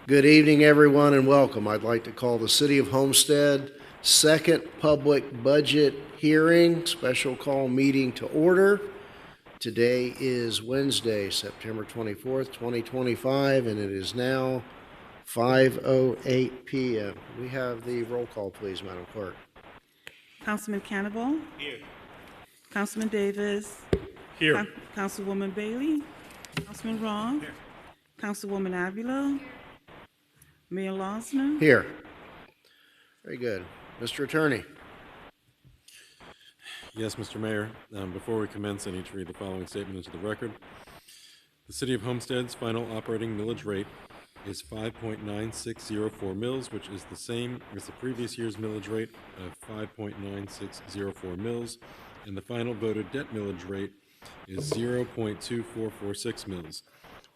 Good evening, everyone, and welcome. I'd like to call the City of Homestead second public budget hearing, special call meeting to order. Today is Wednesday, September 24th, 2025, and it is now 5:08 p.m. We have the roll call, please, Madam Clerk. Councilman Cannibal. Here. Councilman Davis. Here. Councilwoman Bailey. Councilman Raw. Here. Councilwoman Avila. Mayor Losner. Here. Very good. Mr. Attorney. Yes, Mr. Mayor. Before we commence, I need to read the following statement into the record. The City of Homestead's final operating millage rate is 5.9604 mils, which is the same as the previous year's millage rate of 5.9604 mils, and the final voted debt millage rate is 0.2446 mils.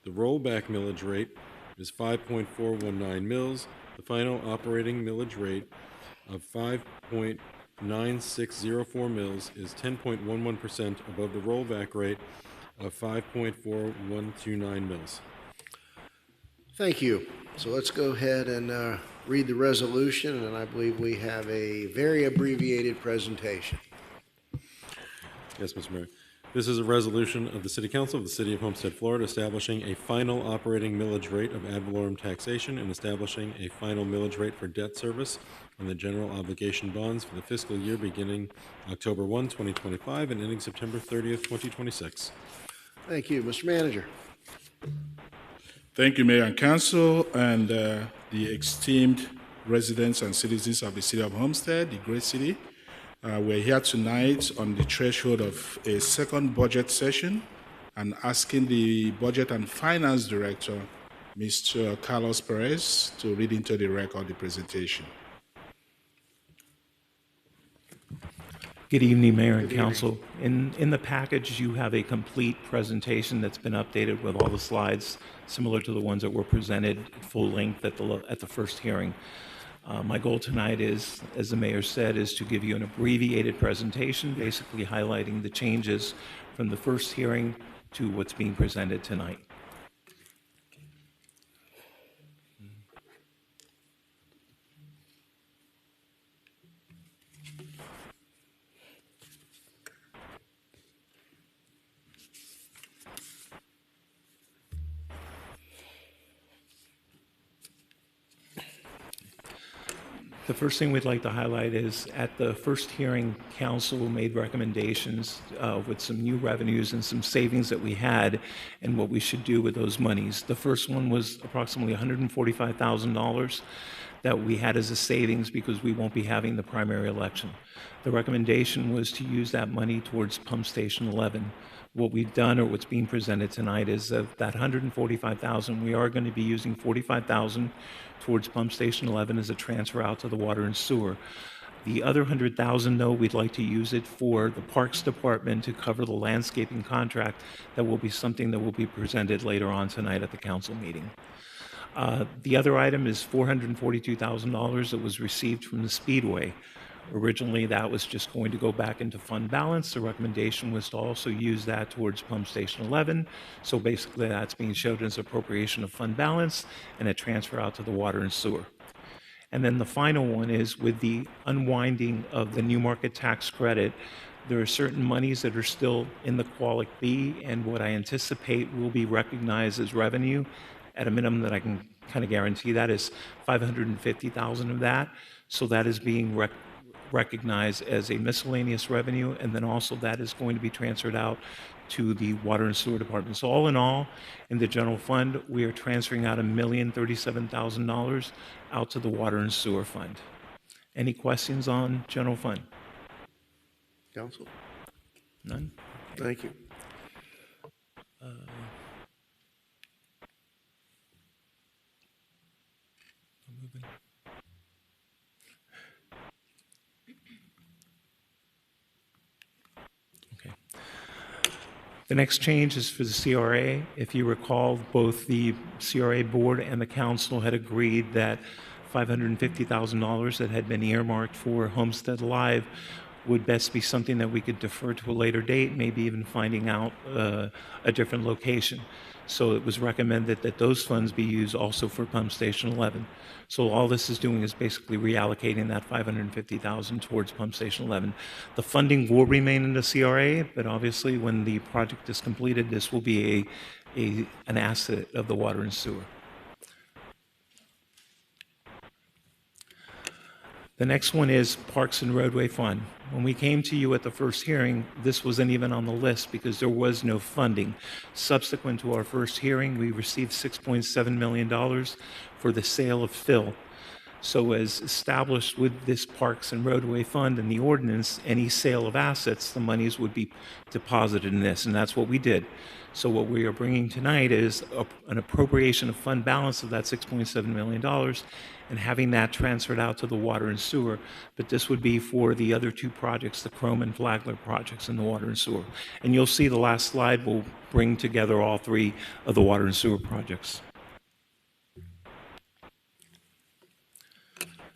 The rollback millage rate is 5.419 mils. The final operating millage rate of 5.9604 mils is 10.11% above the rollback rate of 5.4129 mils. Thank you. So let's go ahead and read the resolution, and I believe we have a very abbreviated presentation. Yes, Mr. Mayor. This is a resolution of the City Council of the City of Homestead, Florida, establishing a final operating millage rate of ad valorem taxation and establishing a final millage rate for debt service on the general obligation bonds for the fiscal year beginning October 1, 2025 and ending September 30th, 2026. Thank you. Mr. Manager. Thank you, Mayor and Council, and the esteemed residents and citizens of the City of Homestead, the great city. We're here tonight on the threshold of a second budget session and asking the Budget and Finance Director, Mr. Carlos Perez, to read into the record the presentation. Good evening, Mayor and Council. In the package, you have a complete presentation that's been updated with all the slides, similar to the ones that were presented at full length at the first hearing. My goal tonight is, as the mayor said, is to give you an abbreviated presentation, basically highlighting the changes from the first hearing to what's being presented tonight. The first thing we'd like to highlight is at the first hearing, council made recommendations with some new revenues and some savings that we had and what we should do with those monies. The first one was approximately $145,000 that we had as a savings because we won't be having the primary election. The recommendation was to use that money towards Pump Station 11. What we've done, or what's being presented tonight, is of that $145,000, we are going to be using $45,000 towards Pump Station 11 as a transfer out to the water and sewer. The other $100,000, though, we'd like to use it for the Parks Department to cover the landscaping contract. That will be something that will be presented later on tonight at the council meeting. The other item is $442,000 that was received from the Speedway. Originally, that was just going to go back into fund balance. The recommendation was to also use that towards Pump Station 11. So basically, that's being showed as appropriation of fund balance and a transfer out to the water and sewer. And then the final one is with the unwinding of the new market tax credit. There are certain monies that are still in the Qualic B, and what I anticipate will be recognized as revenue at a minimum that I can kind of guarantee that is $550,000 of that. So that is being recognized as a miscellaneous revenue, and then also that is going to be transferred out to the water and sewer department. So all in all, in the general fund, we are transferring out $1,037,000 out to the water and sewer fund. Any questions on general fund? Council? None? Thank you. The next change is for the CRA. If you recall, both the CRA board and the council had agreed that $550,000 that had been earmarked for Homestead Live would best be something that we could defer to a later date, maybe even finding out a different location. So it was recommended that those funds be used also for Pump Station 11. So all this is doing is basically reallocating that $550,000 towards Pump Station 11. The funding will remain in the CRA, but obviously when the project is completed, this will be an asset of the water and sewer. The next one is Parks and Roadway Fund. When we came to you at the first hearing, this wasn't even on the list because there was no funding. Subsequent to our first hearing, we received $6.7 million for the sale of fill. So as established with this Parks and Roadway Fund and the ordinance, any sale of assets, the monies would be deposited in this, and that's what we did. So what we are bringing tonight is an appropriation of fund balance of that $6.7 million and having that transferred out to the water and sewer. But this would be for the other two projects, the Chrome and Flagler projects in the water and sewer. And you'll see the last slide will bring together all three of the water and sewer projects.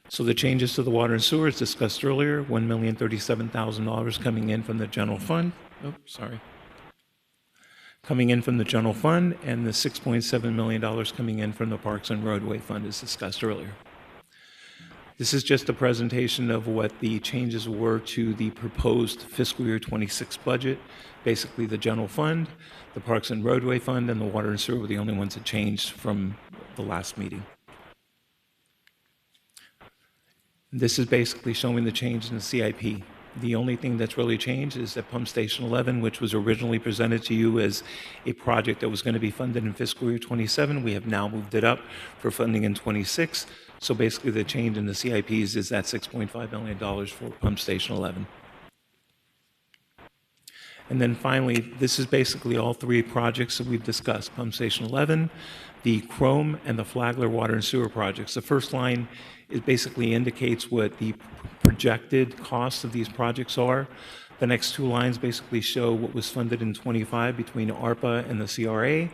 So the changes to the water and sewer as discussed earlier, $1,037,000 coming in from the general fund. Oh, sorry. Coming in from the general fund, and the $6.7 million coming in from the Parks and Roadway Fund as discussed earlier. This is just a presentation of what the changes were to the proposed fiscal year 26 budget. Basically, the general fund, the Parks and Roadway Fund, and the water and sewer were the only ones that changed from the last meeting. This is basically showing the change in the CIP. The only thing that's really changed is that Pump Station 11, which was originally presented to you as a project that was going to be funded in fiscal year 27, we have now moved it up for funding in 26. So basically the change in the CIPs is that $6.5 million for Pump Station 11. And then finally, this is basically all three projects that we've discussed, Pump Station 11, the Chrome, and the Flagler water and sewer projects. The first line it basically indicates what the projected costs of these projects are. The next two lines basically show what was funded in 25 between ARPA and the CRA.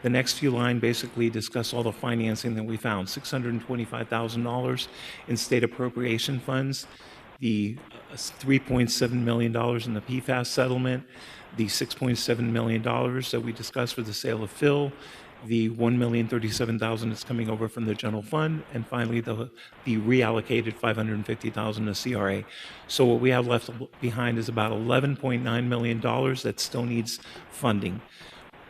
The next few lines basically discuss all the financing that we found, $625,000 in state appropriation funds, the $3.7 million in the PFAS settlement, the $6.7 million that we discussed for the sale of fill, the $1,037,000 that's coming over from the general fund, and finally the reallocated $550,000 to CRA. So what we have left behind is about $11.9 million that still needs funding.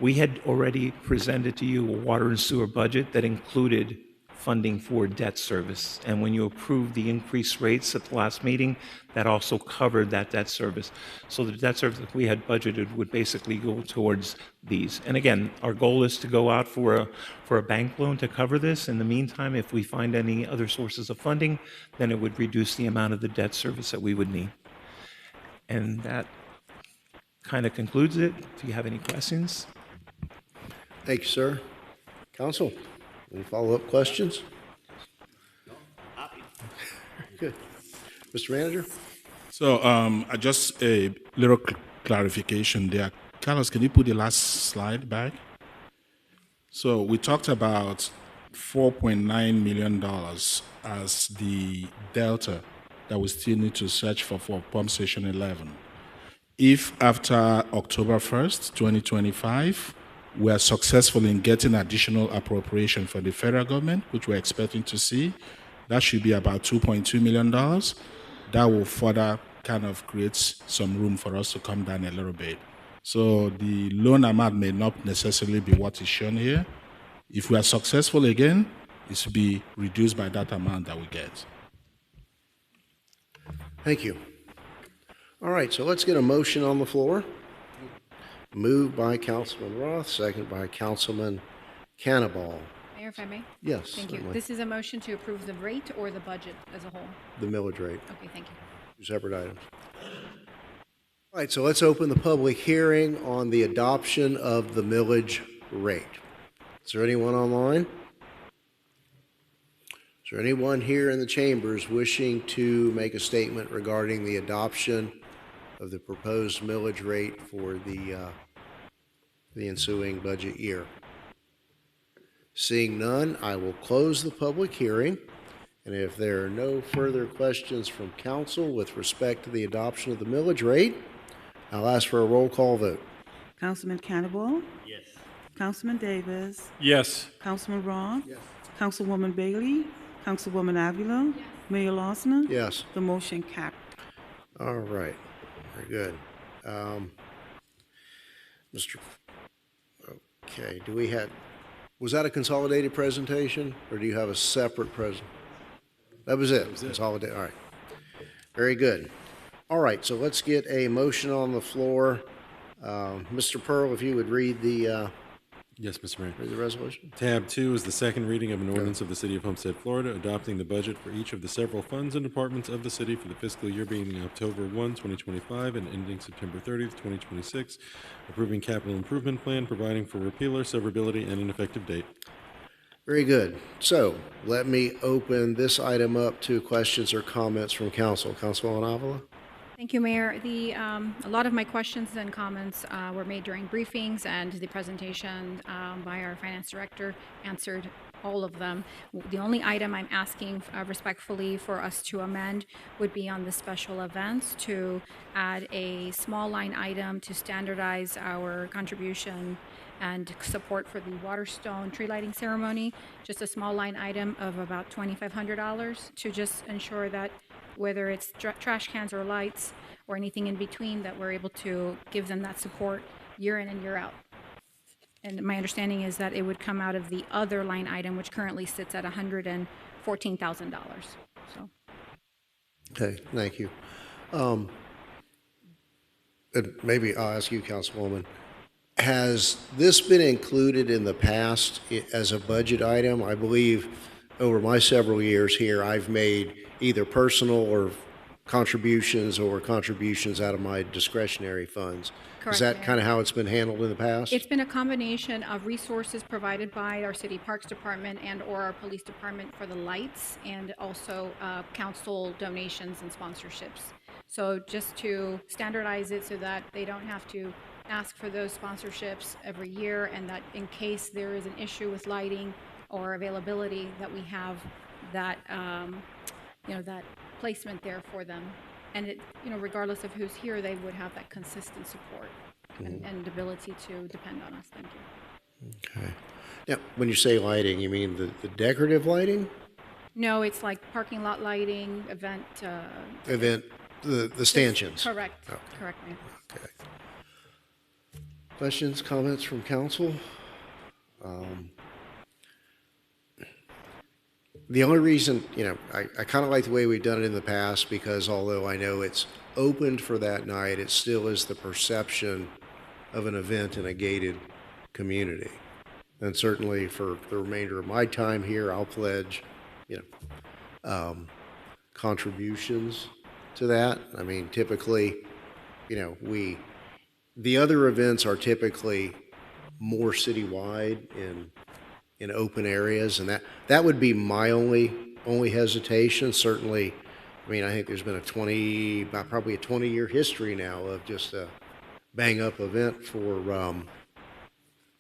We had already presented to you a water and sewer budget that included funding for debt service. And when you approved the increased rates at the last meeting, that also covered that debt service. So the debt service that we had budgeted would basically go towards these. And again, our goal is to go out for a bank loan to cover this. In the meantime, if we find any other sources of funding, then it would reduce the amount of the debt service that we would need. And that kind of concludes it. Do you have any questions? Thank you, sir. Council, any follow-up questions? Good. Mr. Manager? So just a little clarification there. Carlos, can you put the last slide back? So we talked about $4.9 million as the delta that we still need to search for Pump Station 11. If after October 1st, 2025, we are successful in getting additional appropriation from the federal government, which we're expecting to see, that should be about $2.2 million. That will further kind of create some room for us to come down a little bit. So the loan amount may not necessarily be what is shown here. If we are successful again, it will be reduced by that amount that we get. Thank you. All right, so let's get a motion on the floor. Moved by Councilman Roth, second by Councilman Cannibal. Mayor, if I may? Yes, Thank you. certainly. This is a motion to approve the rate or the budget as a whole? The millage rate, Okay, thank you. two separate items. All right, so let's open the public hearing on the adoption of the millage rate. Is there anyone online? Is there anyone here in the chambers wishing to make a statement regarding the adoption of the proposed millage rate for the ensuing budget year? Seeing none, I will close the public hearing. And if there are no further questions from council with respect to the adoption of the millage rate, I'll ask for a roll call vote. Councilman Cannibal? Yes. Councilman Davis, Yes. Councilman Roth, Councilwoman Bailey, Councilwoman Avila, Mayor Losner. Yes. The motion carried. All right. Very good. Mr. Okay, was that a consolidated presentation, or do you have a separate present? That was it? Consolidated, all right. Very good. All right, so let's get a motion on the floor. Mr. Pearl, if you would read the Yes, Mr. Mayor. resolution? Tab 2 is the second reading of an ordinance of the City of Homestead, Florida, adopting the budget for each of the several funds and departments of the city for the fiscal year beginning October 1, 2025, and ending September 30th, 2026, approving capital improvement plan, providing for repealer, severability, and an effective date. Very good. So let me open this item up to questions or comments from council. Councilwoman Avila? Thank you, Mayor. A lot of my questions and comments were made during briefings, and the presentation by our finance director answered all of them. The only item I'm asking respectfully for us to amend would be on the special events, to add a small line item to standardize our contribution and support for the Waterstone tree lighting ceremony, just a small line item of about $2,500 to just ensure that whether it's trash cans or lights or anything in between, that we're able to give them that support year in and year out. And my understanding is that it would come out of the other line item, which currently sits at $114,000. So, Okay, thank you. And maybe I'll ask you, Councilwoman, has this been included in the past as a budget item? I believe over my several years here, I've made either personal or contributions out of my discretionary funds. Correct, Is that Mayor. kind of how it's been handled in the past? it's been a combination of resources provided by our city parks department and/or our police department for the lights, and also council donations and sponsorships. So just to standardize it so that they don't have to ask for those sponsorships every year, and that in case there is an issue with lighting or availability, that we have that, that placement there for them. And it, regardless of who's here, they would have that consistent support and ability to depend on us. Thank you. Okay. Now, when you say lighting, you mean the decorative lighting? No, it's like parking lot lighting, event. The stanchions? Correct. Okay. Correct, ma'am. Okay. Questions, comments from council? The only reason, I kind of like the way we've done it in the past, because although I know it's opened for that night, it still is the perception of an event in a gated community. And certainly for the remainder of my time here, I'll pledge, contributions to that. I mean, typically, the other events are typically more citywide in open areas, and that would be my only hesitation. Certainly, I mean, I think there's been probably a 20-year history now of just a bang-up event for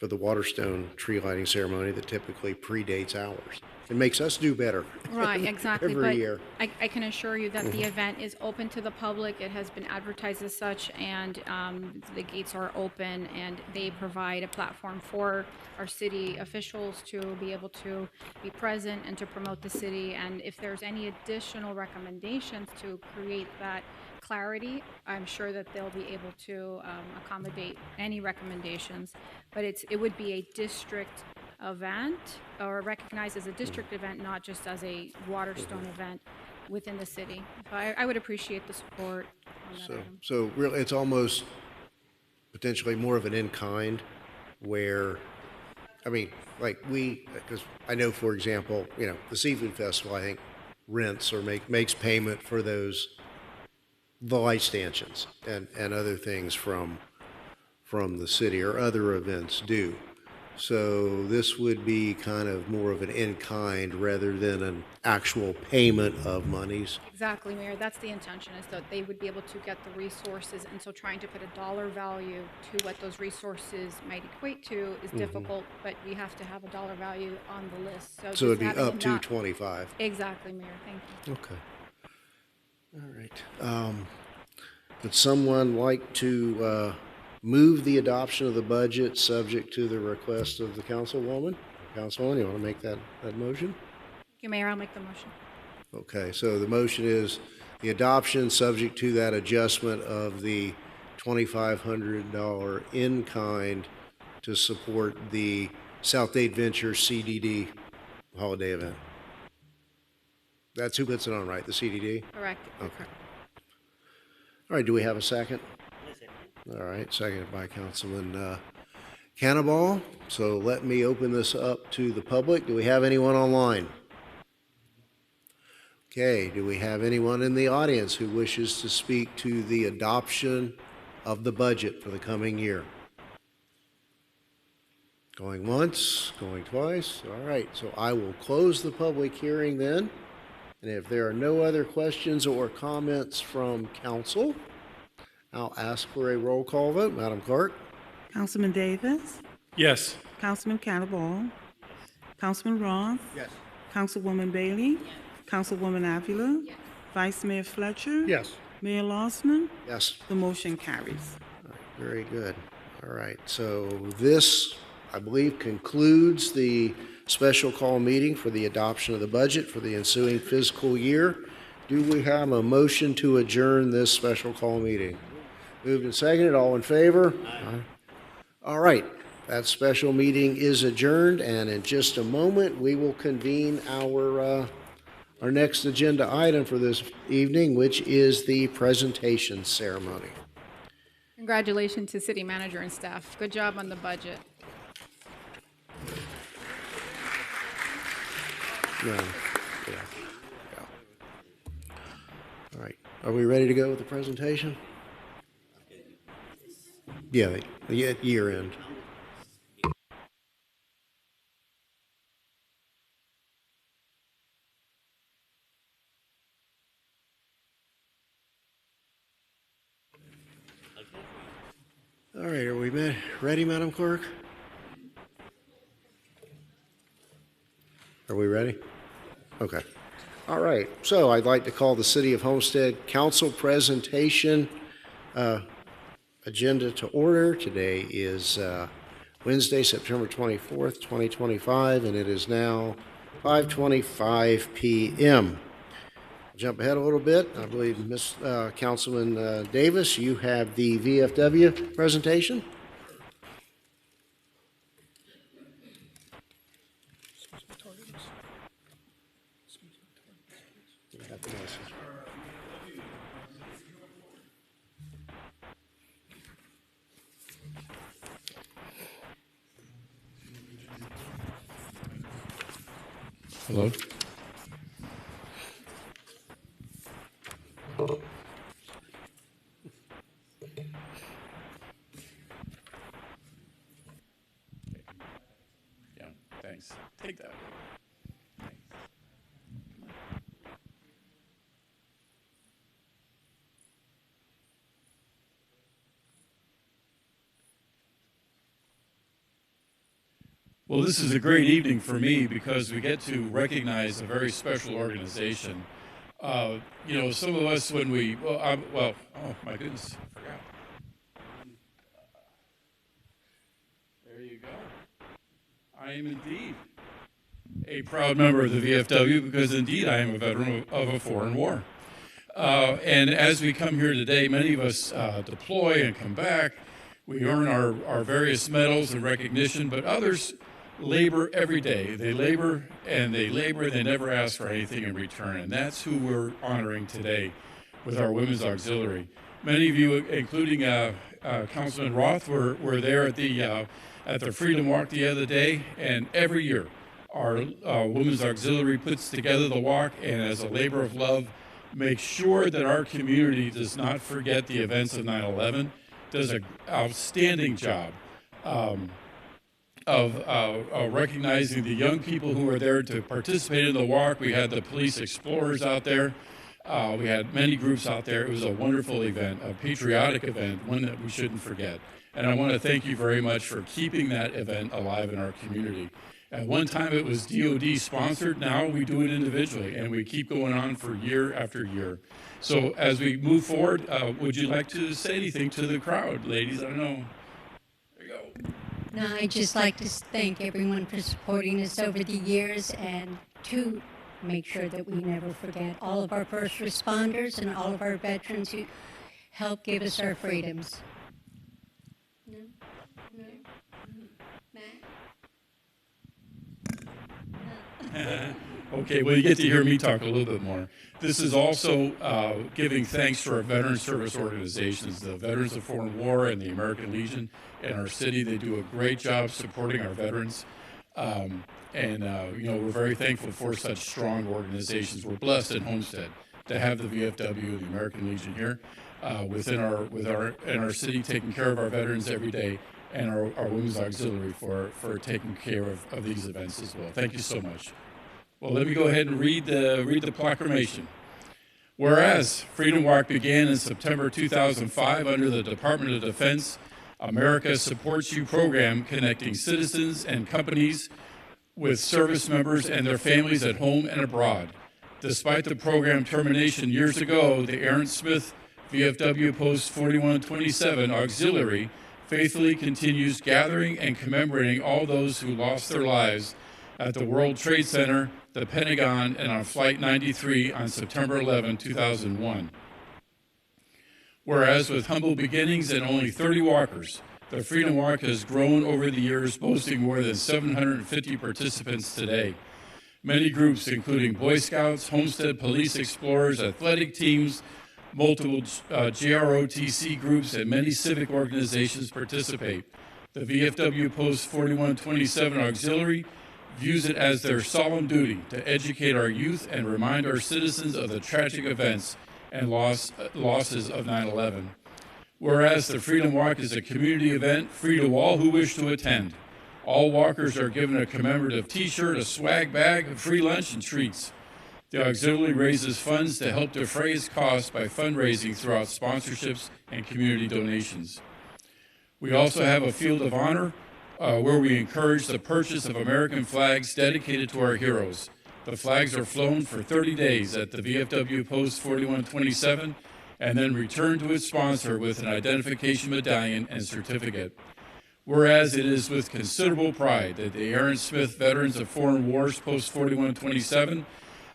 the Waterstone tree lighting ceremony that typically predates ours. It makes us do better. Right, exactly. every year. But I can assure you that the event is open to the public. It has been advertised as such, and the gates are open, and they provide a platform for our city officials to be able to be present and to promote the city. And if there's any additional recommendations to create that clarity, I'm sure that they'll be able to accommodate any recommendations. But it would be a district event, or recognized as a district event, not just as a Waterstone event within the city. So I would appreciate the support on that item. So really, it's almost potentially more of an in-kind where, I mean, like because I know, for example, the Seafood Festival, I think, rents or makes payment for the light stanchions and other things from the city, or other events do. So this would be kind of more of an in-kind rather than an actual payment of monies. Exactly, Mayor. That's the intention, is that they would be able to get the resources. And so trying to put a dollar value to what those resources might equate to is difficult, but we have to have a dollar value on the list. So So it'd just be having up to that- 25. Exactly, Mayor. Thank you. Okay. All right. Would someone like to move the adoption of the budget subject to the request of the councilwoman. Councilwoman, you want to make that motion? Thank you, Mayor. I'll make the motion. Okay, so the motion is the adoption subject to that adjustment of the $2,500 in kind to support the South Dade Venture CDD holiday event. That's who puts it on, right? The CDD? Correct. Okay. All right, do we have a second? All right, seconded by Councilman Cannonball. So let me open this up to the public. Do we have anyone online? Okay, do we have anyone in the audience who wishes to speak to the adoption of the budget for the coming year? Going once, going twice. All right, so I will close the public hearing then. And if there are no other questions or comments from council, I'll ask for a roll call vote. Madam Clerk? Councilman Davis, Yes. Councilman Cannonball, Councilman Roth, Yes. Councilwoman Bailey, Councilwoman Avila, Vice Mayor Fletcher, Yes. Mayor Losman. Yes. The motion carries. Very good. All right, so this, I believe, concludes the special call meeting for the adoption of the budget for the ensuing fiscal year. Do we have a motion to adjourn this special call meeting? Moved and seconded, all in favor? Aye. All right, that special meeting is adjourned, and in just a moment, we will convene our next agenda item for this evening, which is the presentation ceremony. Congratulations to city manager and staff. Good job on the budget. No. Yeah. All right. Are we ready to go with the presentation? Yeah, the year end. All right, are we ready, Madam Clerk? Are we ready? Okay. All right. So I'd like to call the City of Homestead Council presentation agenda to order. Today is Wednesday, September 24th, 2025, and it is now 5:25 p.m. Jump ahead a little bit. I believe Councilman Davis, you have the VFW presentation. Hello? Yeah, thanks. Take that. Thanks. Well, this is a great evening for me because we get to recognize a very special organization. You know, some of us when we, oh my goodness, I forgot. There you go. I am indeed a proud member of the VFW because indeed I am a veteran of a foreign war. And as we come here today, many of us deploy and come back. We earn our various medals and recognition, but others labor every day. They labor and they labor, they never ask for anything in return. And that's who we're honoring today with our Women's Auxiliary. Many of you, including Councilman Roth, were there at the Freedom Walk the other day. And every year, our Women's Auxiliary puts together the walk and as a labor of love, makes sure that our community does not forget the events of 9/11, does an outstanding job of recognizing the young people who were there to participate in the walk. We had the police explorers out there. We had many groups out there. It was a wonderful event, a patriotic event, one that we shouldn't forget. And I want to thank you very much for keeping that event alive in our community. At one time it was DOD sponsored, now we do it individually, and we keep going on for year after year. So as we move forward, would you like to say anything to the crowd, ladies? I don't know. There you go. No, I'd just like to thank everyone for supporting us over the years and to make sure that we never forget all of our first responders and all of our veterans who helped give us our freedoms. No? No? Matt? Okay, well, you get to hear me talk a little bit more. This is also giving thanks to our veteran service organizations, the Veterans of Foreign War and the American Legion in our city. They do a great job supporting our veterans. We're very thankful for such strong organizations. We're blessed in Homestead to have the VFW and the American Legion here in our city, taking care of our veterans every day, and our Women's Auxiliary for taking care of these events as well. Thank you so much. Well, let me go ahead and read the proclamation. Whereas Freedom Walk began in September 2005 under the Department of Defense America Supports You program, connecting citizens and companies with service members and their families at home and abroad. Despite the program termination years ago, the Aaron Smith VFW Post 4127 Auxiliary faithfully continues gathering and commemorating all those who lost their lives at the World Trade Center, the Pentagon, and on Flight 93 on September 11, 2001. Whereas with humble beginnings and only 30 walkers, the Freedom Walk has grown over the years, boasting more than 750 participants today. Many groups, including Boy Scouts, Homestead Police Explorers, athletic teams, multiple GROTC groups, and many civic organizations participate. The VFW Post 4127 Auxiliary views it as their solemn duty to educate our youth and remind our citizens of the tragic events and losses of 9/11. Whereas the Freedom Walk is a community event free to all who wish to attend. All walkers are given a commemorative t-shirt, a swag bag, a free lunch, and treats. The auxiliary raises funds to help defray its costs by fundraising throughout sponsorships and community donations. We also have a field of honor where we encourage the purchase of American flags dedicated to our heroes. The flags are flown for 30 days at the VFW Post 4127 and then returned to its sponsor with an identification medallion and certificate. Whereas it is with considerable pride that the Aaron Smith Veterans of Foreign Wars Post 4127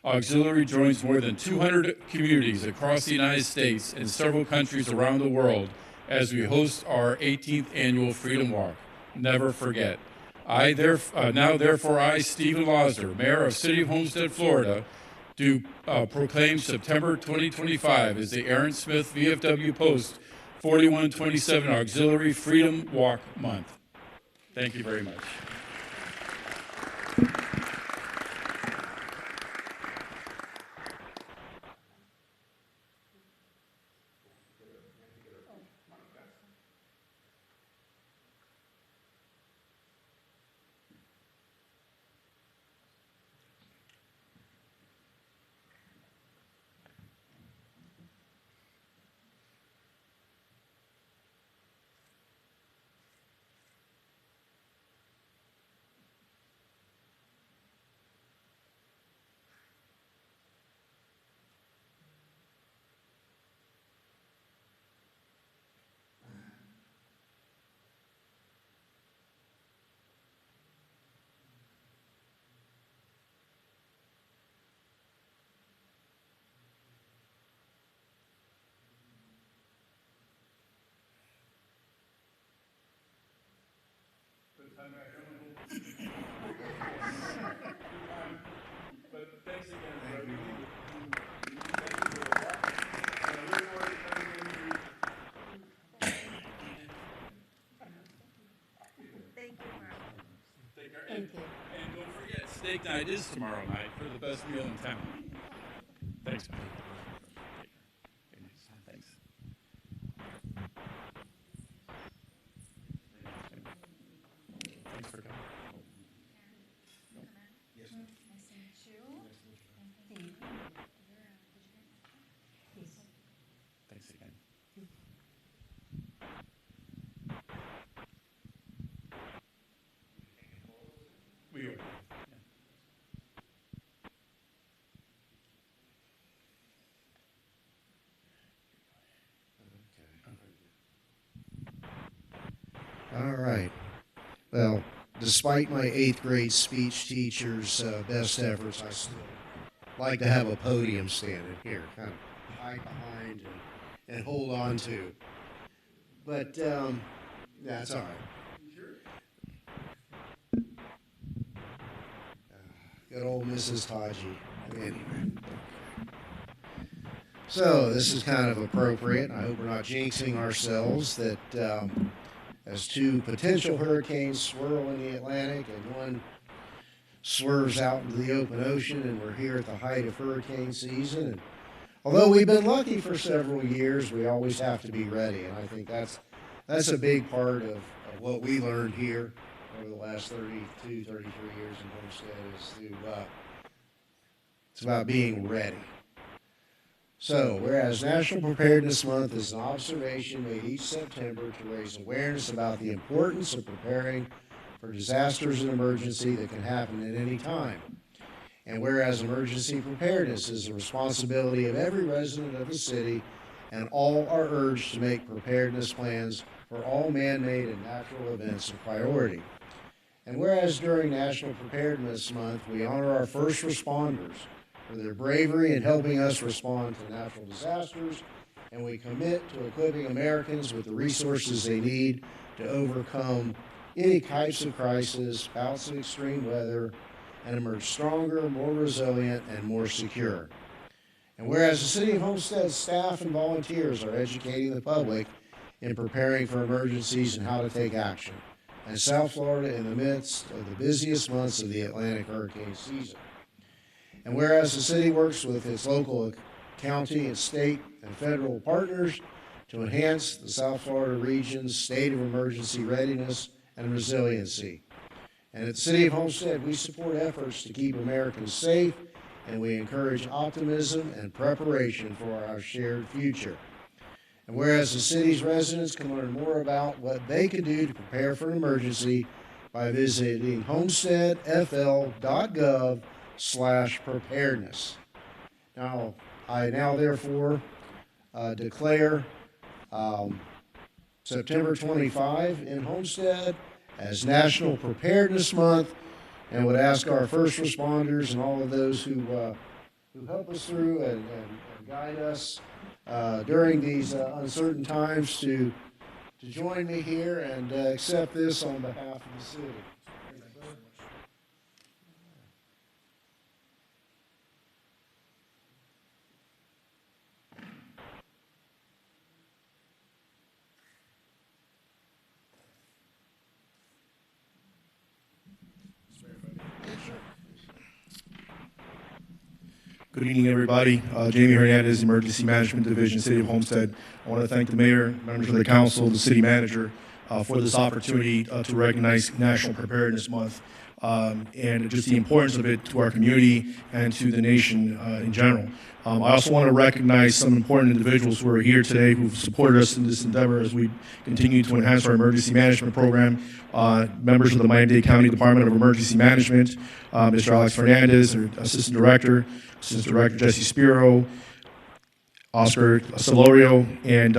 Auxiliary joins more than 200 communities across the United States and several countries around the world as we host our 18th annual Freedom Walk. Never forget. Therefore, I, Stephen Losner, Mayor of City of Homestead, Florida, do proclaim September 2025 as the Aaron Smith VFW Post 4127 Auxiliary Freedom Walk Month. Thank you very much. But thanks again, brother. Thank you. And don't forget, steak night is tomorrow night for the best meal in town. Thanks, buddy. Thanks. Thanks for coming. Thanks again. well, despite my 8th grade speech teacher's best efforts, I still like to have a podium standing here, kind of hide behind and hold on to. But that's all right. Good old Mrs. Taji. Anyway. So this is kind of appropriate. I hope we're not jinxing ourselves that as two potential hurricanes swirl in the Atlantic and one swerves out into the open ocean, and we're here at the height of hurricane season. And although we've been lucky for several years, we always have to be ready. And I think that's a big part of what we learned here over the last 32, 33 years in Homestead it's about being ready. So, whereas National Preparedness Month is an observation made each September to raise awareness about the importance of preparing for disasters and emergency that can happen at any time. And whereas emergency preparedness is the responsibility of every resident of the city, and all are urged to make preparedness plans for all man-made and natural events a priority. And whereas during National Preparedness Month, we honor our first responders for their bravery in helping us respond to natural disasters, and we commit to equipping Americans with the resources they need to overcome any types of crisis, bouts of extreme weather, and emerge stronger, more resilient, and more secure. And whereas the City of Homestead's staff and volunteers are educating the public in preparing for emergencies and how to take action, and South Florida in the midst of the busiest months of the Atlantic hurricane season. And whereas the city works with its local county and state and federal partners to enhance the South Florida region's state of emergency readiness and resiliency. And at the City of Homestead, we support efforts to keep Americans safe, and we encourage optimism and preparation for our shared future. And whereas the city's residents can learn more about what they can do to prepare for an emergency by visiting homestead.fl.gov/preparedness. Now, I therefore declare September 25 in Homestead as National Preparedness Month, and would ask our first responders and all of those who help us through and guide us during these uncertain times to join me here and accept this on behalf of the city. Good evening, everybody. Jamie Hernandez, Emergency Management Division, City of Homestead. I want to thank the mayor, members of the council, the city manager for this opportunity to recognize National Preparedness Month and just the importance of it to our community and to the nation in general. I also want to recognize some important individuals who are here today who've supported us in this endeavor as we continue to enhance our emergency management program. Members of the Miami-Dade County Department of Emergency Management, Mr. Alex Fernandez, our Assistant Director Jesse Spiro, Oscar Solorio, and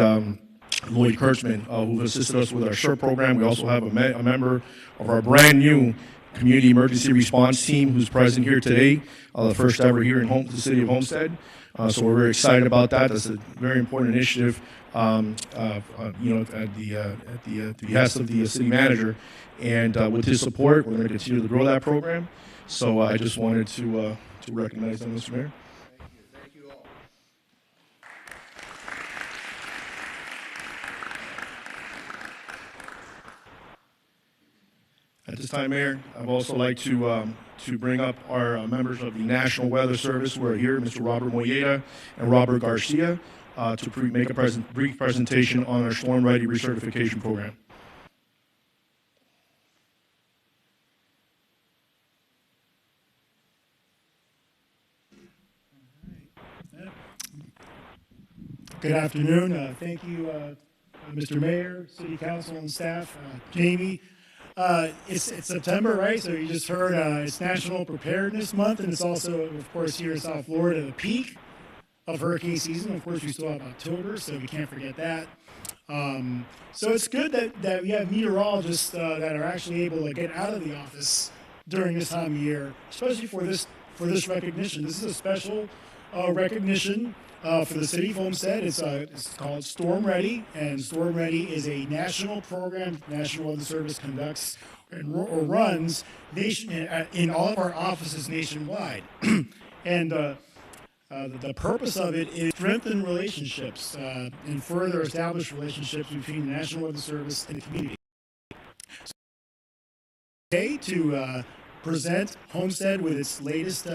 Lloyd Kurtzman, who've assisted us with our SHIRT program. We also have a member of our brand new Community Emergency Response Team who's present here today, the first ever here in the City of Homestead. So we're very excited about that. That's a very important initiative, at the behest of the city manager. And with his support, we're going to continue to grow that program. So I just wanted to recognize them, Mr. Mayor. Thank you all. At this time, Mayor, I'd also like to bring up our members of the National Weather Service who are here, Mr. Robert Moyeda and Robert Garcia, to make a brief presentation on our Storm Ready recertification program. Good afternoon. Thank you, Mr. Mayor, City Council, and staff. Jamie, it's September, right? So you just heard it's National Preparedness Month, and it's also, of course, here in South Florida, the peak of hurricane season. Of course, we still have October, so we can't forget that. So it's good that we have meteorologists that are actually able to get out of the office during this time of year, especially for this recognition. This is a special recognition for the city of Homestead. It's called Storm Ready, and Storm Ready is a national program National Weather Service conducts or runs in all of our offices nationwide. And the purpose of it is strengthen relationships and further establish relationships between the National Weather Service and the community. Today, to present Homestead with its latest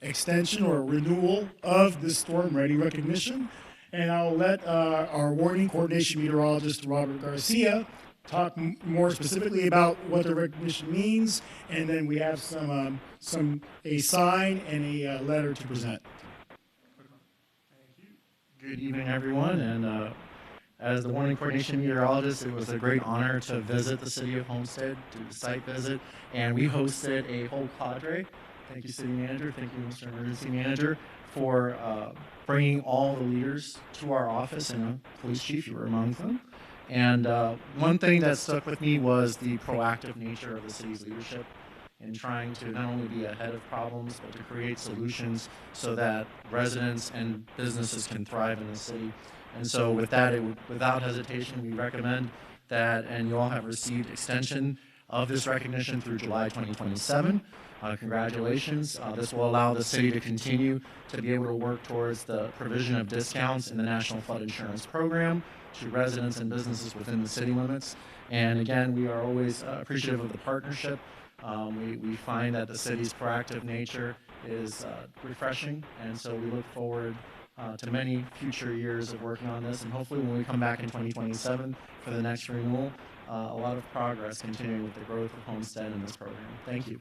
extension or renewal of the Storm Ready recognition, and I'll let our warning coordination meteorologist Robert Garcia talk more specifically about what the recognition means, and then we have a sign and a letter to present. Good evening, everyone, and as the warning coordination meteorologist, it was a great honor to visit the city of Homestead, do the site visit, and we hosted a whole cadre. Thank you, City Manager. Thank you, Mr. Emergency Manager, for bringing all the leaders to our office, and Police Chief, you were among them. And one thing that stuck with me was the proactive nature of the city's leadership in trying to not only be ahead of problems, but to create solutions so that residents and businesses can thrive in the city. And so with that, without hesitation, we recommend that, and you all have received extension of this recognition through July 2027. Congratulations. This will allow the city to continue to be able to work towards the provision of discounts in the National Flood Insurance Program to residents and businesses within the city limits. And again, we are always appreciative of the partnership. We find that the city's proactive nature is refreshing, and so we look forward to many future years of working on this, and hopefully when we come back in 2027 for the next renewal, a lot of progress continuing with the growth of Homestead in this program. Thank you.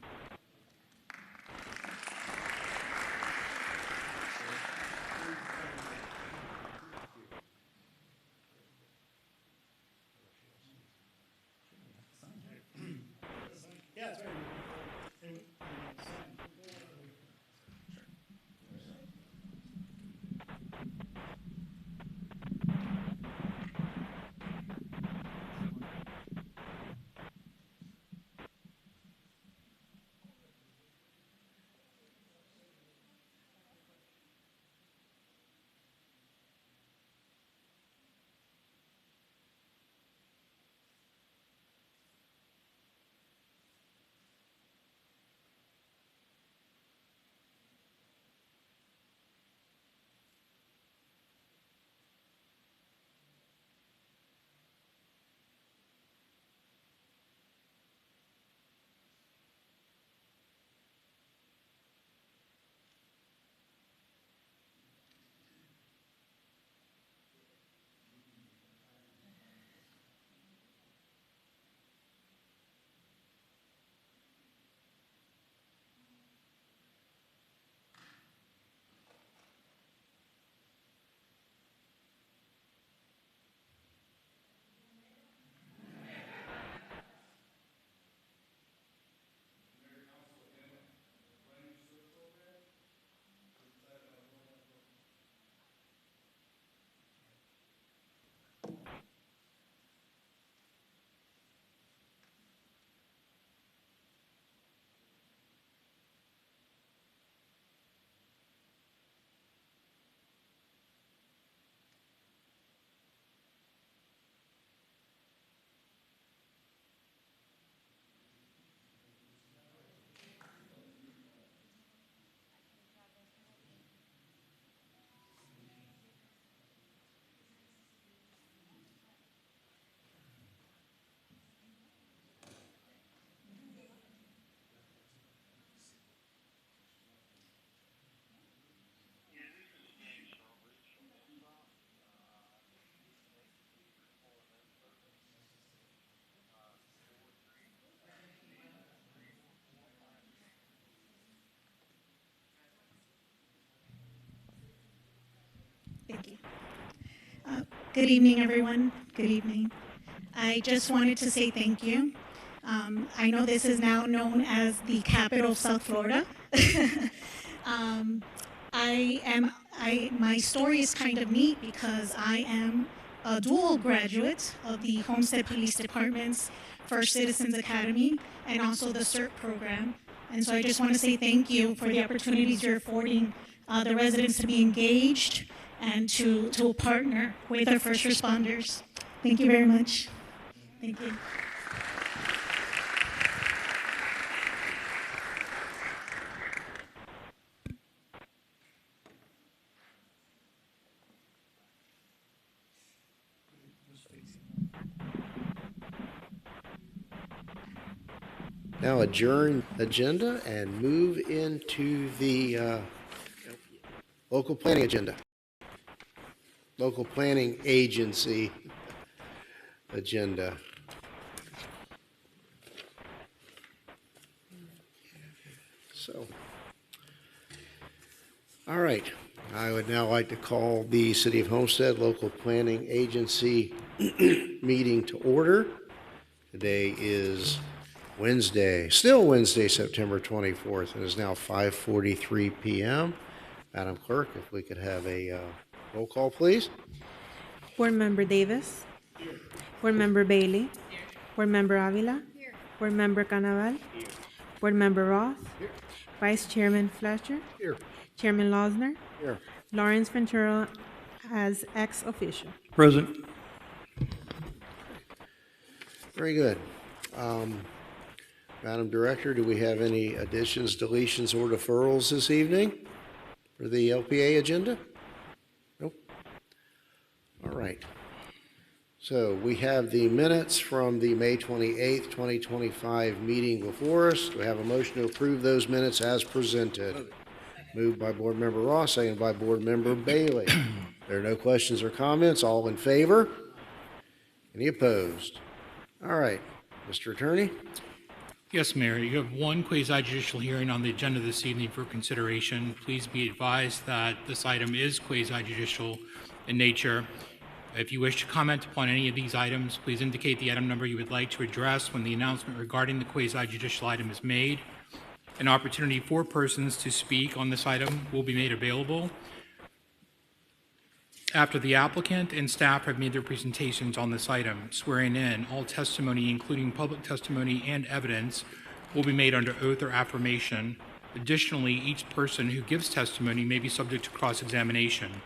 Thank you. Good evening, everyone. Good evening. I just wanted to say thank you. I know this is now known as the capital of South Florida. My story is kind of neat because I am a dual graduate of the Homestead Police Department's First Citizens Academy and also the CERT program. And so I just want to say thank you for the opportunities you're affording the residents to be engaged and to partner with our first responders. Thank you very much. Thank you. Now adjourn agenda and move into the local planning agenda. Local planning agency agenda. So, all right. I would now like to call the City of Homestead Local Planning Agency meeting to order. Today is Wednesday, still Wednesday, September 24th. It is now 5:43 p.m. Madam Clerk, if we could have a roll call, please. Board Member Davis. Board Member Bailey. Board Member Avila. Board Member Canaval. Board Member Roth. Vice Chairman Fletcher. Here. Chairman Losner. Here. Lawrence Ventura as ex officio. Present. Very good. Madam Director, do we have any additions, deletions, or deferrals this evening for the LPA agenda? Nope. All right. So we have the minutes from the May 28th, 2025 meeting before us. Do we have a motion to approve those minutes as presented? Moved by Board Member Ross, seconded by Board Member Bailey. There are no questions or comments. All in favor? Any opposed? All right. Mr. Attorney? Yes, Mayor. You have one quasi-judicial hearing on the agenda this evening for consideration. Please be advised that this item is quasi-judicial in nature. If you wish to comment upon any of these items, please indicate the item number you would like to address when the announcement regarding the quasi-judicial item is made. An opportunity for persons to speak on this item will be made available after the applicant and staff have made their presentations on this item. Swearing in, all testimony, including public testimony and evidence, will be made under oath or affirmation. Additionally, each person who gives testimony may be subject to cross-examination.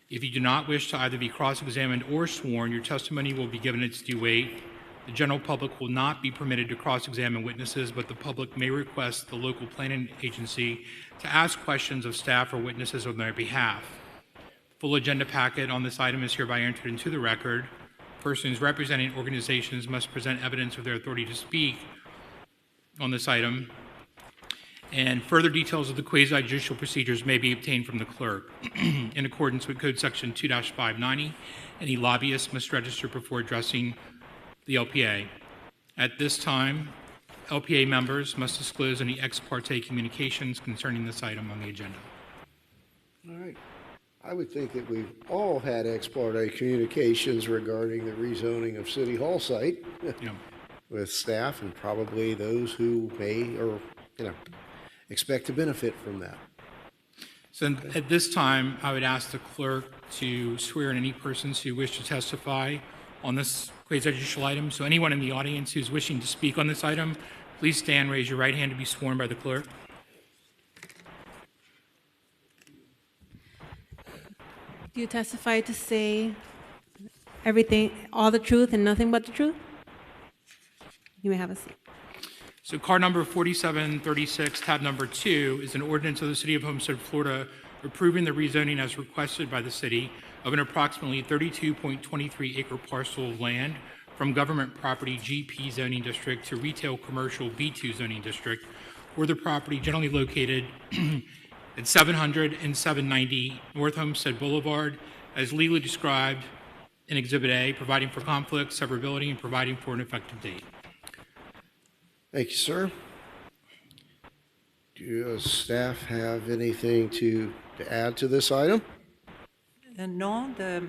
If you do not wish to either be cross-examined or sworn, your testimony will be given its due weight. The general public will not be permitted to cross-examine witnesses, but the public may request the local planning agency to ask questions of staff or witnesses on their behalf. Full agenda packet on this item is hereby entered into the record. Persons representing organizations must present evidence of their authority to speak on this item. And further details of the quasi-judicial procedures may be obtained from the clerk. In accordance with Code Section 2-590, any lobbyist must register before addressing the LPA. At this time, LPA members must disclose any ex parte communications concerning this item on the agenda. All right. I would think that we've all had ex parte communications regarding the rezoning of City Hall site with staff and probably those who may or, expect to benefit from that. So at this time, I would ask the clerk to swear in any persons who wish to testify on this quasi-judicial item. So anyone in the audience who's wishing to speak on this item, please stand, raise your right hand to be sworn by the clerk. Do you testify to say everything, all the truth and nothing but the truth? You may have a seat. So card number 4736, tab number 2, is an ordinance of the City of Homestead, Florida, approving the rezoning as requested by the city of an approximately 32.23 acre parcel of land from government property GP zoning district to retail commercial B2 zoning district, or the property generally located at 700 and 790 North Homestead Boulevard, as legally described in Exhibit A, providing for conflict, severability, and providing for an effective date. Thank you, sir. Do you, staff have anything to add to this item? No, the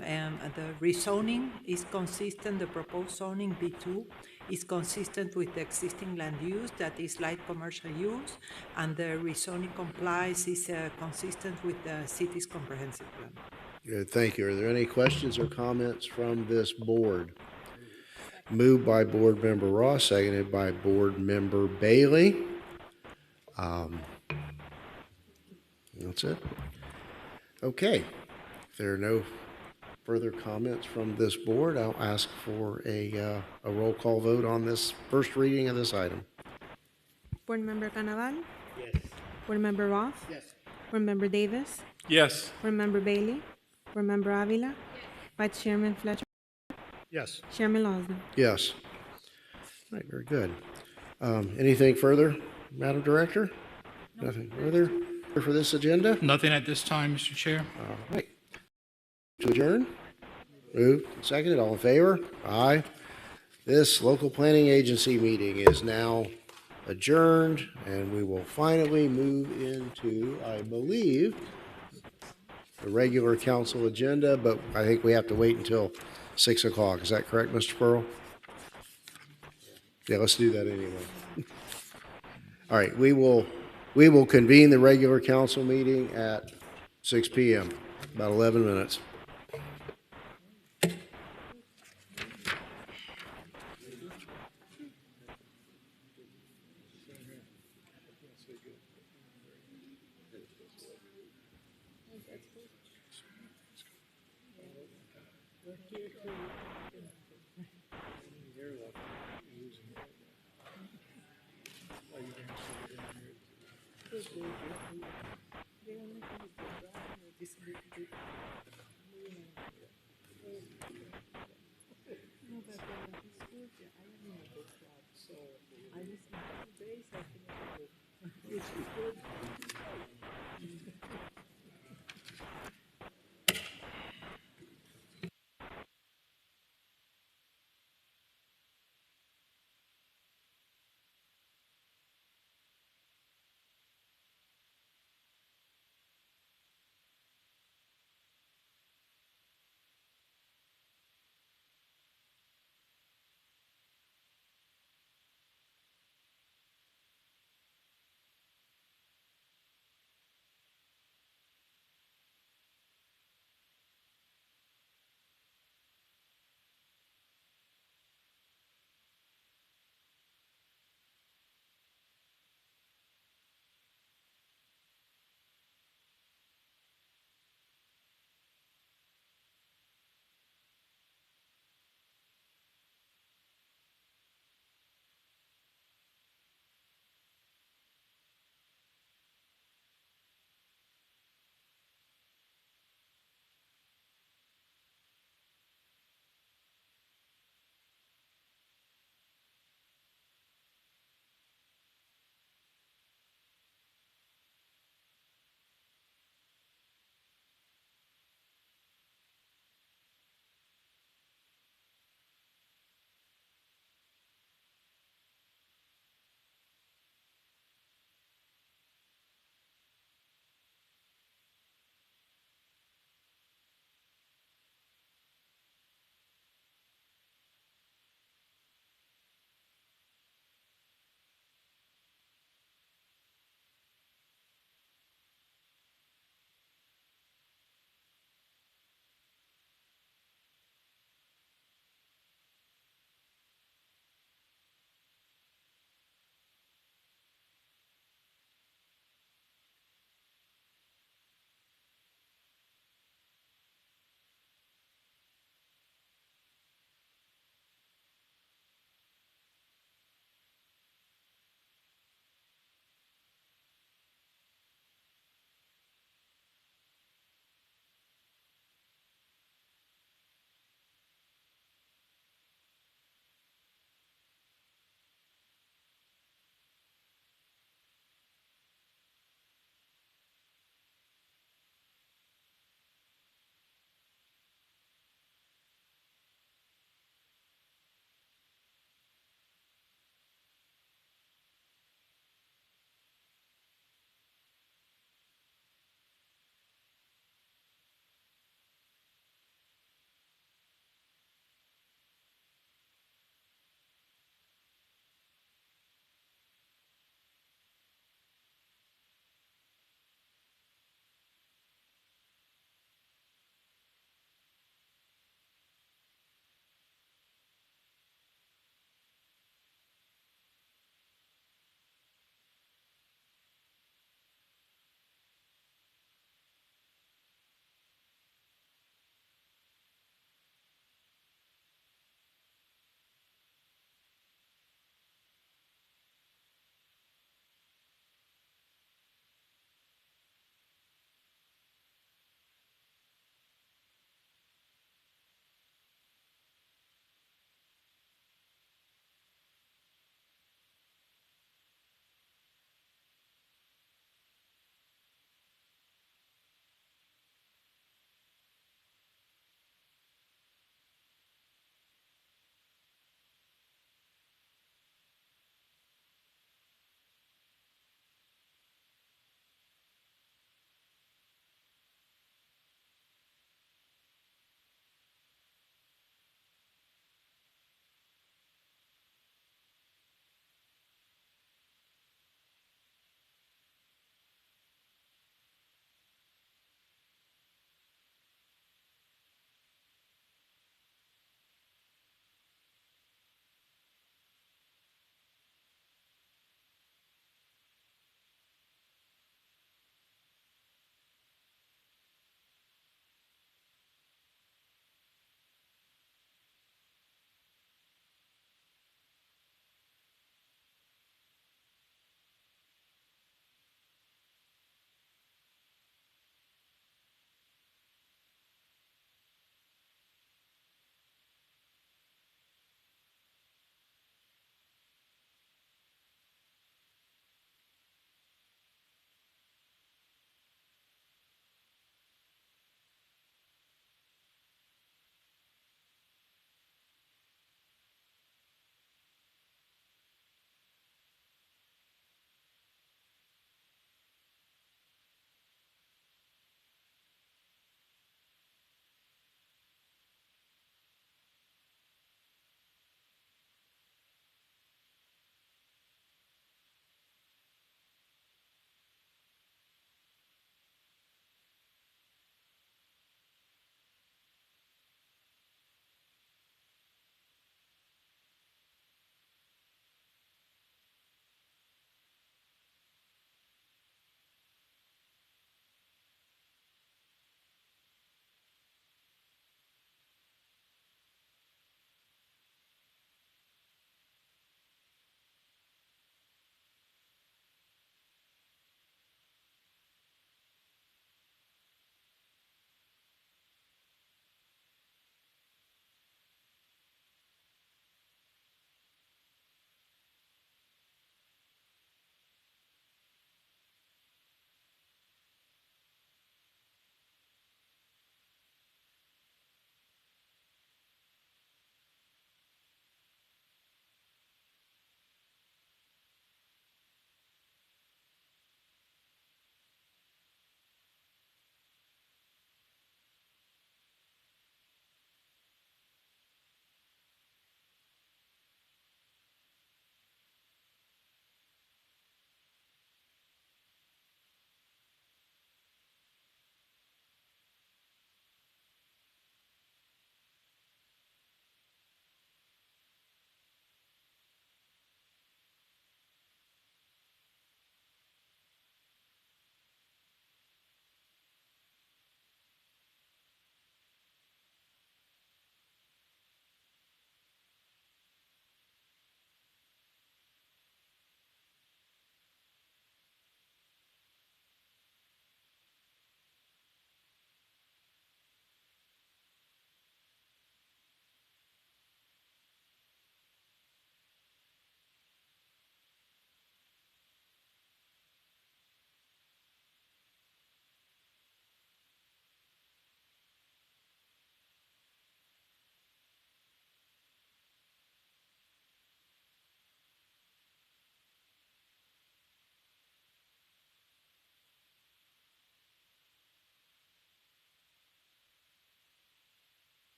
rezoning is consistent, the proposed zoning B2 is consistent with the existing land use, that is light commercial use, and the rezoning complies is consistent with the city's comprehensive plan. Good, thank you. Are there any questions or comments from this board? Moved by Board Member Ross, seconded by Board Member Bailey. That's it. Okay. If there are no further comments from this board, I'll ask for a roll call vote on this first reading of this item. Board Member Canaval? Yes. Board Member Roth? Yes. Board Member Davis? Yes. Board Member Bailey? Board Member Avila? Vice Chairman Fletcher? Yes. Chairman Losner? Yes. All right, very good. Anything further, Madam Director? Nothing further for this agenda? Nothing at this time, Mr. Chair. All right. To adjourn? Moved and seconded. All in favor? Aye. This local planning agency meeting is now adjourned, and we will finally move into, I believe, the regular council agenda, but I think we have to wait until 6 o'clock. Is that correct, Mr. Pearl? Yeah, let's do that anyway. All right, we will convene the regular council meeting at 6 p.m., about 11 minutes.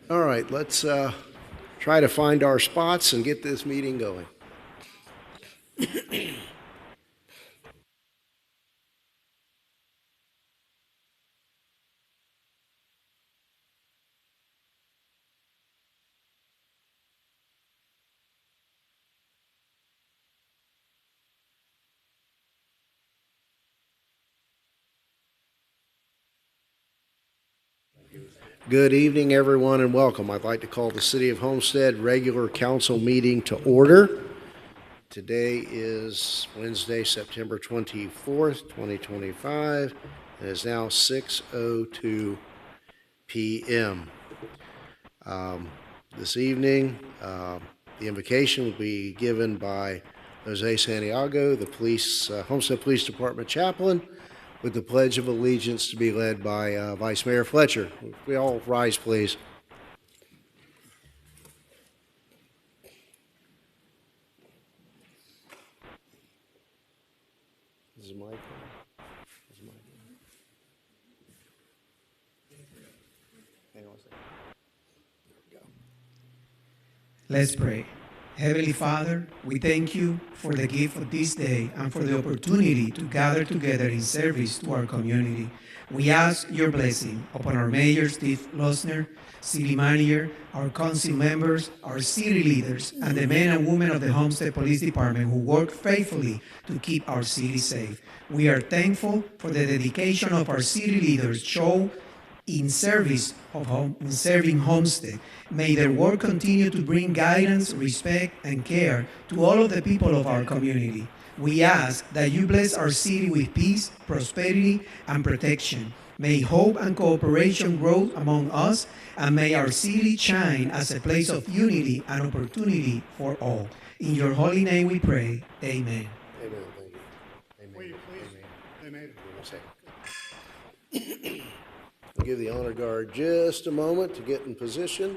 All right, let's try to find our spots and get this meeting going. Good evening, everyone, and welcome. I'd like to call the City of Homestead regular council meeting to order. Today is Wednesday, September 24th, 2025. It is now 6:02 p.m. This evening, the invocation will be given by Jose Santiago, the Homestead Police Department chaplain, with the Pledge of Allegiance to be led by Vice Mayor Fletcher. We all rise, please. Is the mic on? Is the mic on? Hang on a second. There we go. Let's pray. Heavenly Father, we thank you for the gift of this day and for the opportunity to gather together in service to our community. We ask your blessing upon our Mayor, Steve Losner, City Manager, our council members, our city leaders, and the men and women of the Homestead Police Department who work faithfully to keep our city safe. We are thankful for the dedication of our city leaders show in serving Homestead. May their work continue to bring guidance, respect, and care to all of the people of our community. We ask that you bless our city with peace, prosperity, and protection. May hope and cooperation grow among us, and may our city shine as a place of unity and opportunity for all. In your holy name we pray. Amen. Amen. Thank you. Amen. Will you please? Amen. I'll give the honor guard just a moment to get in position.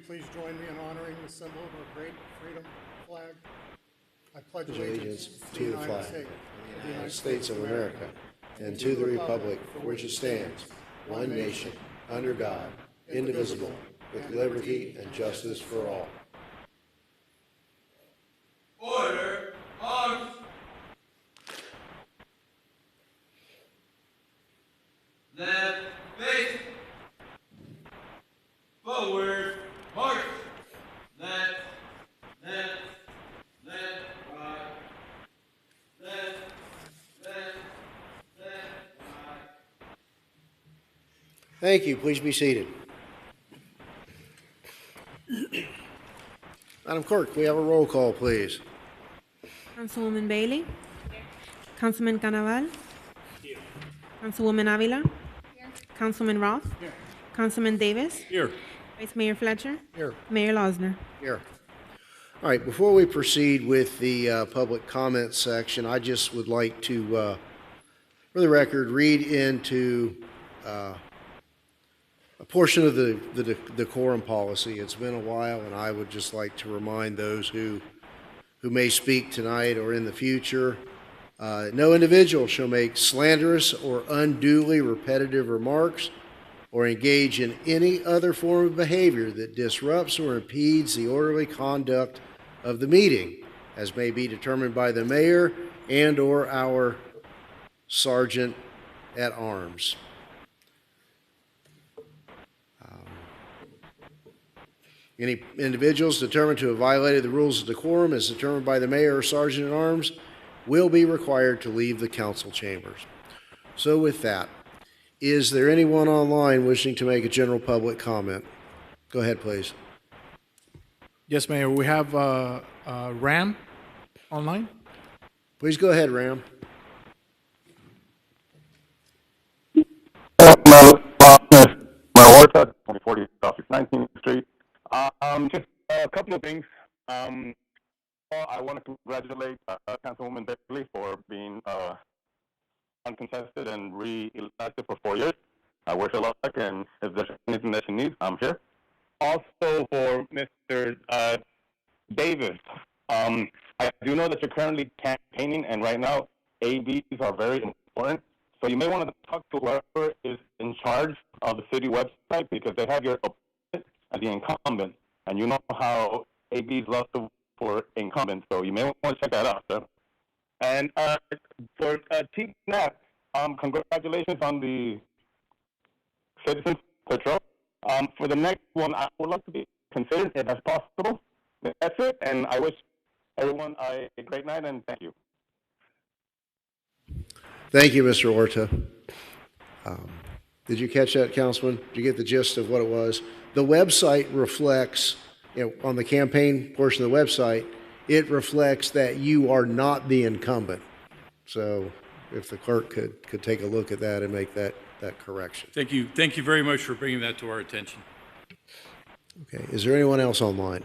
Please join me in honoring the symbol of our great freedom flag. I pledge Allegiance to the flag of the United States of America and to the republic for which it stands, one nation, under God, indivisible, with liberty and justice for all. Order, arms. Left, face. Forward. March! Left, left, left, right. Left, left, left, right. Thank you. Please be seated. Madam Clerk, we have a roll call, please. Councilwoman Bailey. Councilman Canaval. Councilwoman Avila. Councilman Roth. Councilman Davis. Here. Vice Mayor Fletcher. Here. Mayor Losner. Here. All right, before we proceed with the public comment section, I just would like to, for the record, read into a portion of the decorum policy. It's been a while, and I would just like to remind those who may speak tonight or in the future, no individual shall make slanderous or unduly repetitive remarks or engage in any other form of behavior that disrupts or impedes the orderly conduct of the meeting, as may be determined by the mayor and or our sergeant at arms. Any individuals determined to have violated the rules of decorum as determined by the mayor or sergeant at arms will be required to leave the council chambers. So with that, is there anyone online wishing to make a general public comment? Go ahead, please. Yes, Mayor. We have Ram online. Please go ahead, Ram. Horta, 2040 Southeast 19th Street. Just a couple of things. I want to congratulate Councilwoman Bailey for being uncontested and re-elected for 4 years. I wish her luck, and if there's anything that she needs, I'm here. Also for Mr. Davis, I do know that you're currently campaigning, and right now ABs are very important. So you may want to talk to whoever is in charge of the city website, because they have your opponent as the incumbent, and you know how ABs love to for incumbents, so you may want to check that out, sir. And for Chief Knapp, congratulations on the Citizens Patrol. For the next one, I would like to be considered if that's possible. That's it, and I wish everyone a great night, and thank you. Thank you, Mr. Horta. Did you catch that, Councilman? Did you get the gist of what it was? The website reflects, on the campaign portion of the website, it reflects that you are not the incumbent. So if the clerk could take a look at that and make that correction. Thank you. Thank you very much for bringing that to our attention. Okay. Is there anyone else online?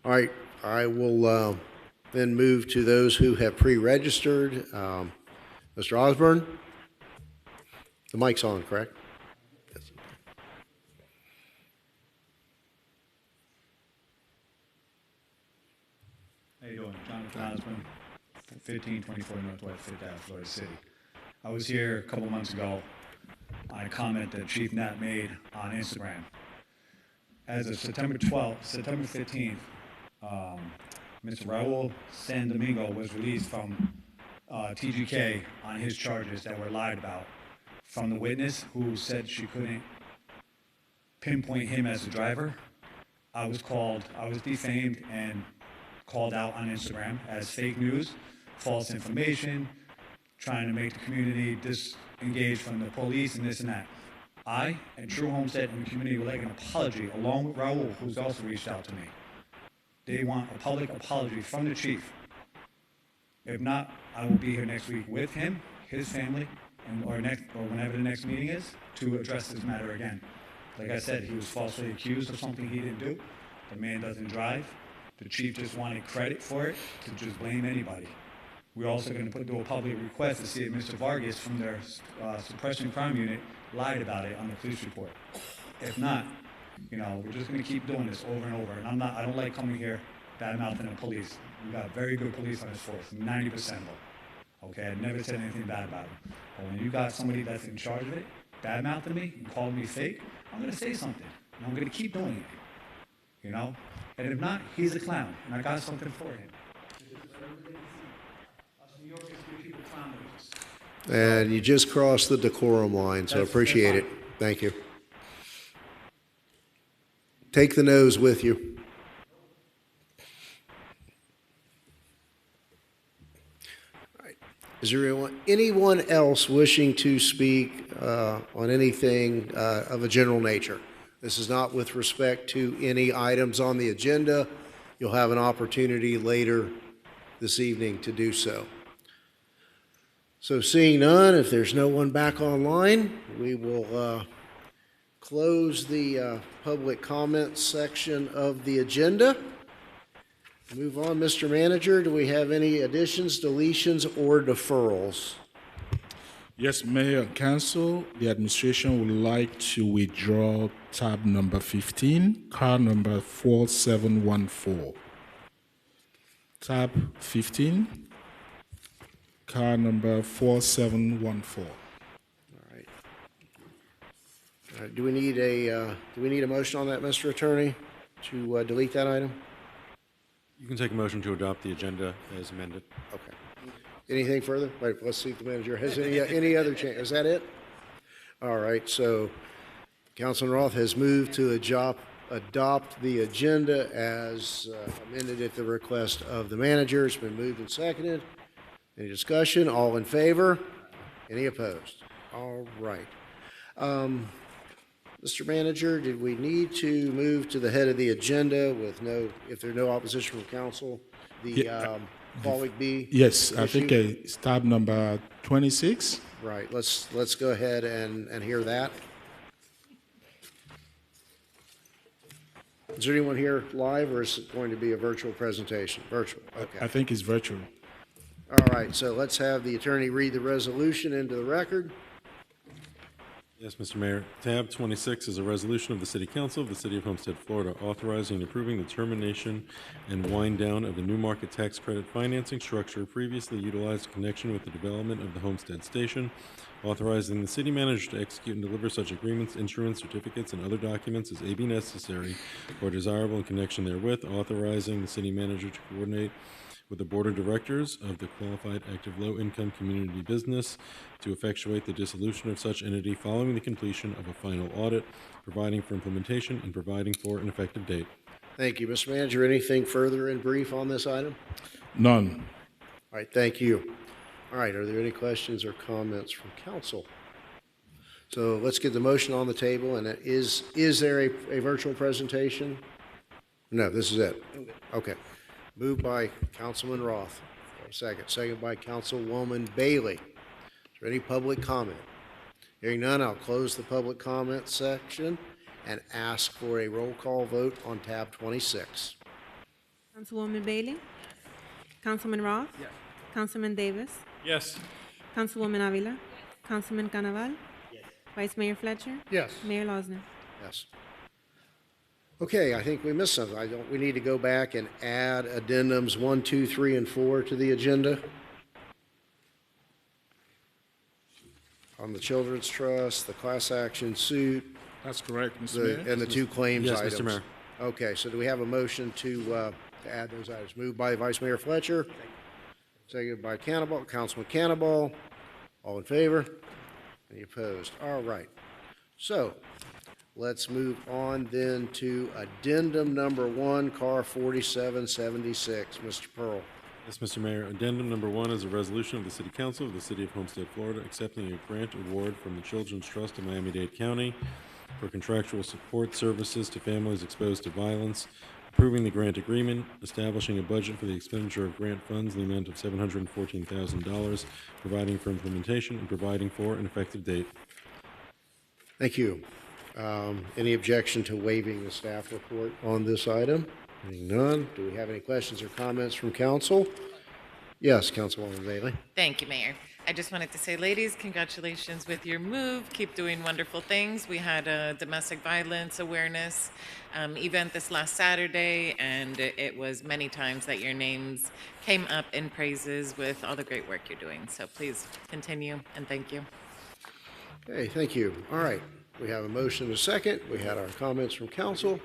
All right. I will then move to those who have pre-registered. Mr. Osborne? The mic's on, correct? Yes. How you doing? Jonathan Osborne, 1524 Northwest 5th Ave, Florida City. I was here a couple months ago on a comment that Chief Knapp made on Instagram. As of September 15th, Mr. Raul San Domingo was released from TGK on his charges that were lied about from the witness who said she couldn't pinpoint him as the driver. I was defamed and called out on Instagram as fake news, false information, trying to make the community disengage from the police and this and that. I and True Homestead and the community would like an apology along with Raul, who's also reached out to me. They want a public apology from the chief. If not, I will be here next week with him, his family, or whenever the next meeting is, to address this matter again. Like I said, he was falsely accused of something he didn't do. The man doesn't drive. The chief just wanted credit for it to just blame anybody. We're also going to do a public request to see if Mr. Vargas from their suppression crime unit lied about it on the police report. If not, we're just going to keep doing this over and over. And I don't like coming here bad-mouthing the police. We got very good police on this force, 90% of them. Okay, I never said anything bad about them. But when you got somebody that's in charge of it, bad-mouthing me and calling me fake, I'm going to say something. And I'm going to keep doing it. And if not, he's a clown, and I got something for him. And you just crossed the decorum line, so I appreciate it. Thank you. Take the nose with you. All right. Is there anyone else wishing to speak on anything of a general nature? This is not with respect to any items on the agenda. You'll have an opportunity later this evening to do so. So seeing none, if there's no one back online, we will close the public comments section of the agenda. Move on, Mr. Manager. Do we have any additions, deletions, or deferrals? Yes, Mayor and Council, the administration would like to withdraw tab number 15, car number 4714. Tab 15, car number 4714. All right, do we need a motion on that, Mr. Attorney, to delete that item? You can take a motion to adopt the agenda as amended. Okay. Anything further? Wait, let's see if the manager has any other change. Is that it? All right, so Councilman Roth has moved to adopt the agenda as amended at the request of the manager. It's been moved and seconded. Any discussion? All in favor? Any opposed? All right. Mr. Manager, did we need to move to the head of the agenda with if there's no opposition from council, colleague B? Yes, I think issue? it's tab number 26. Right, let's go ahead and hear that. Is there anyone here live, or is it going to be a virtual presentation? Virtual, okay. I think it's virtual. All right, so let's have the attorney read the resolution into the record. Yes, Mr. Mayor. Tab 26 is a resolution of the City Council of the City of Homestead, Florida, authorizing and approving the termination and wind down of the New Market Tax Credit financing structure previously utilized in connection with the development of the Homestead Station, authorizing the city manager to execute and deliver such agreements, insurance, certificates, and other documents as may be necessary or desirable in connection therewith, authorizing the city manager to coordinate with the Board of Directors of the Qualified Active Low-Income Community Business to effectuate the dissolution of such entity following the completion of a final audit, providing for implementation and providing for an effective date. Thank you. Mr. Manager, anything further in brief on this item? None. All right, thank you. All right, are there any questions or comments from council? So let's get the motion on the table, and is there a virtual presentation? No, this is it. Okay. Moved by Councilman Roth. Second by Councilwoman Bailey. Is there any public comment? Hearing none, I'll close the public comment section and ask for a roll call vote on tab 26. Councilwoman Bailey? Councilman Roth? Yes. Councilman Davis? Yes. Councilwoman Avila? Councilman Canaval? Yes. Vice Mayor Fletcher? Yes. Mayor Losner? Yes. Okay, I think we missed something. We need to go back and add addendums 1, 2, 3, and 4 to the agenda. On the Children's Trust, the class action suit. That's correct, Mr. Mayor. And the two claims Yes, items. Mr. Mayor. Okay, so do we have a motion to add those items? Moved by Vice Mayor Fletcher, seconded by Councilman Cannonball. All in favor? Any opposed? All right. So let's move on then to addendum number 1, car 4776. Mr. Pearl. Yes, Mr. Mayor. Addendum number 1 is a resolution of the City Council of the City of Homestead, Florida, accepting a grant award from the Children's Trust of Miami-Dade County for contractual support services to families exposed to violence, approving the grant agreement, establishing a budget for the expenditure of grant funds in the amount of $714,000, providing for implementation, and providing for an effective date. Thank you. Any objection to waiving the staff report on this item? Hearing none. Do we have any questions or comments from council? Yes, Councilwoman Bailey. Thank you, Mayor. I just wanted to say, ladies, congratulations with your move. Keep doing wonderful things. We had a domestic violence awareness event this last Saturday, and it was many times that your names came up in praises with all the great work you're doing. So please continue, and thank you. Okay, thank you. All right. We have a motion and a second. We had our comments from council.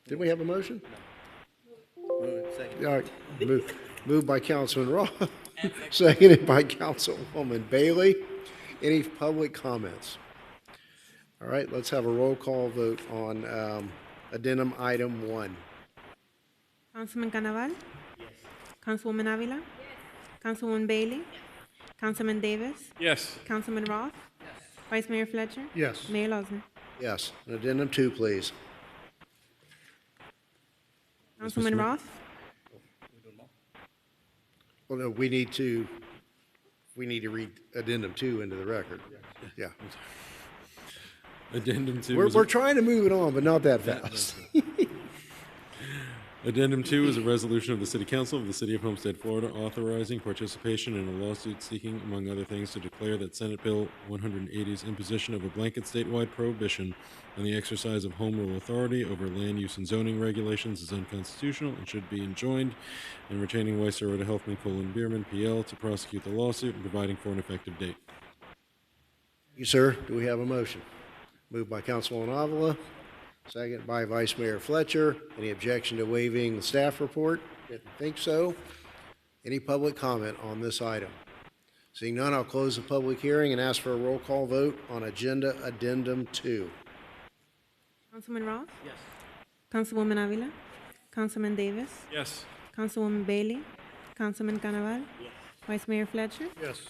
Did we have a motion? All right. Moved by Councilman Roth, seconded by Councilwoman Bailey. Any public comments? All right, let's have a roll call vote on addendum item 1. Councilman Canaval? Yes. Councilwoman Avila? Yes. Councilwoman Bailey? Yes. Councilman Davis? Yes. Councilman Roth? Yes. Vice Mayor Fletcher? Yes. Mayor Losner? Yes. And addendum 2, please. Councilman Roth? Well, no, we need to read addendum 2 into the record. Yeah. Addendum 2. We're trying to move it on, but not that fast. Addendum 2 is a resolution of the City Council of the City of Homestead, Florida, authorizing participation in a lawsuit seeking, among other things, to declare that Senate Bill 180's imposition of a blanket statewide prohibition on the exercise of home rule authority over land use and zoning regulations is unconstitutional and should be enjoined, and retaining Weiss Rhoda Helfman, Bierman, PL, to prosecute the lawsuit and providing for an effective date. Thank you, sir. Do we have a motion? Moved by Councilwoman Avila, second by Vice Mayor Fletcher. Any objection to waiving the staff report? Didn't think so. Any public comment on this item? Seeing none, I'll close the public hearing and ask for a roll call vote on Agenda Addendum 2. Councilman Roth? Yes. Councilwoman Avila? Councilman Davis? Yes. Councilwoman Bailey? Councilman Canaval? Yes. Vice Mayor Fletcher? Yes.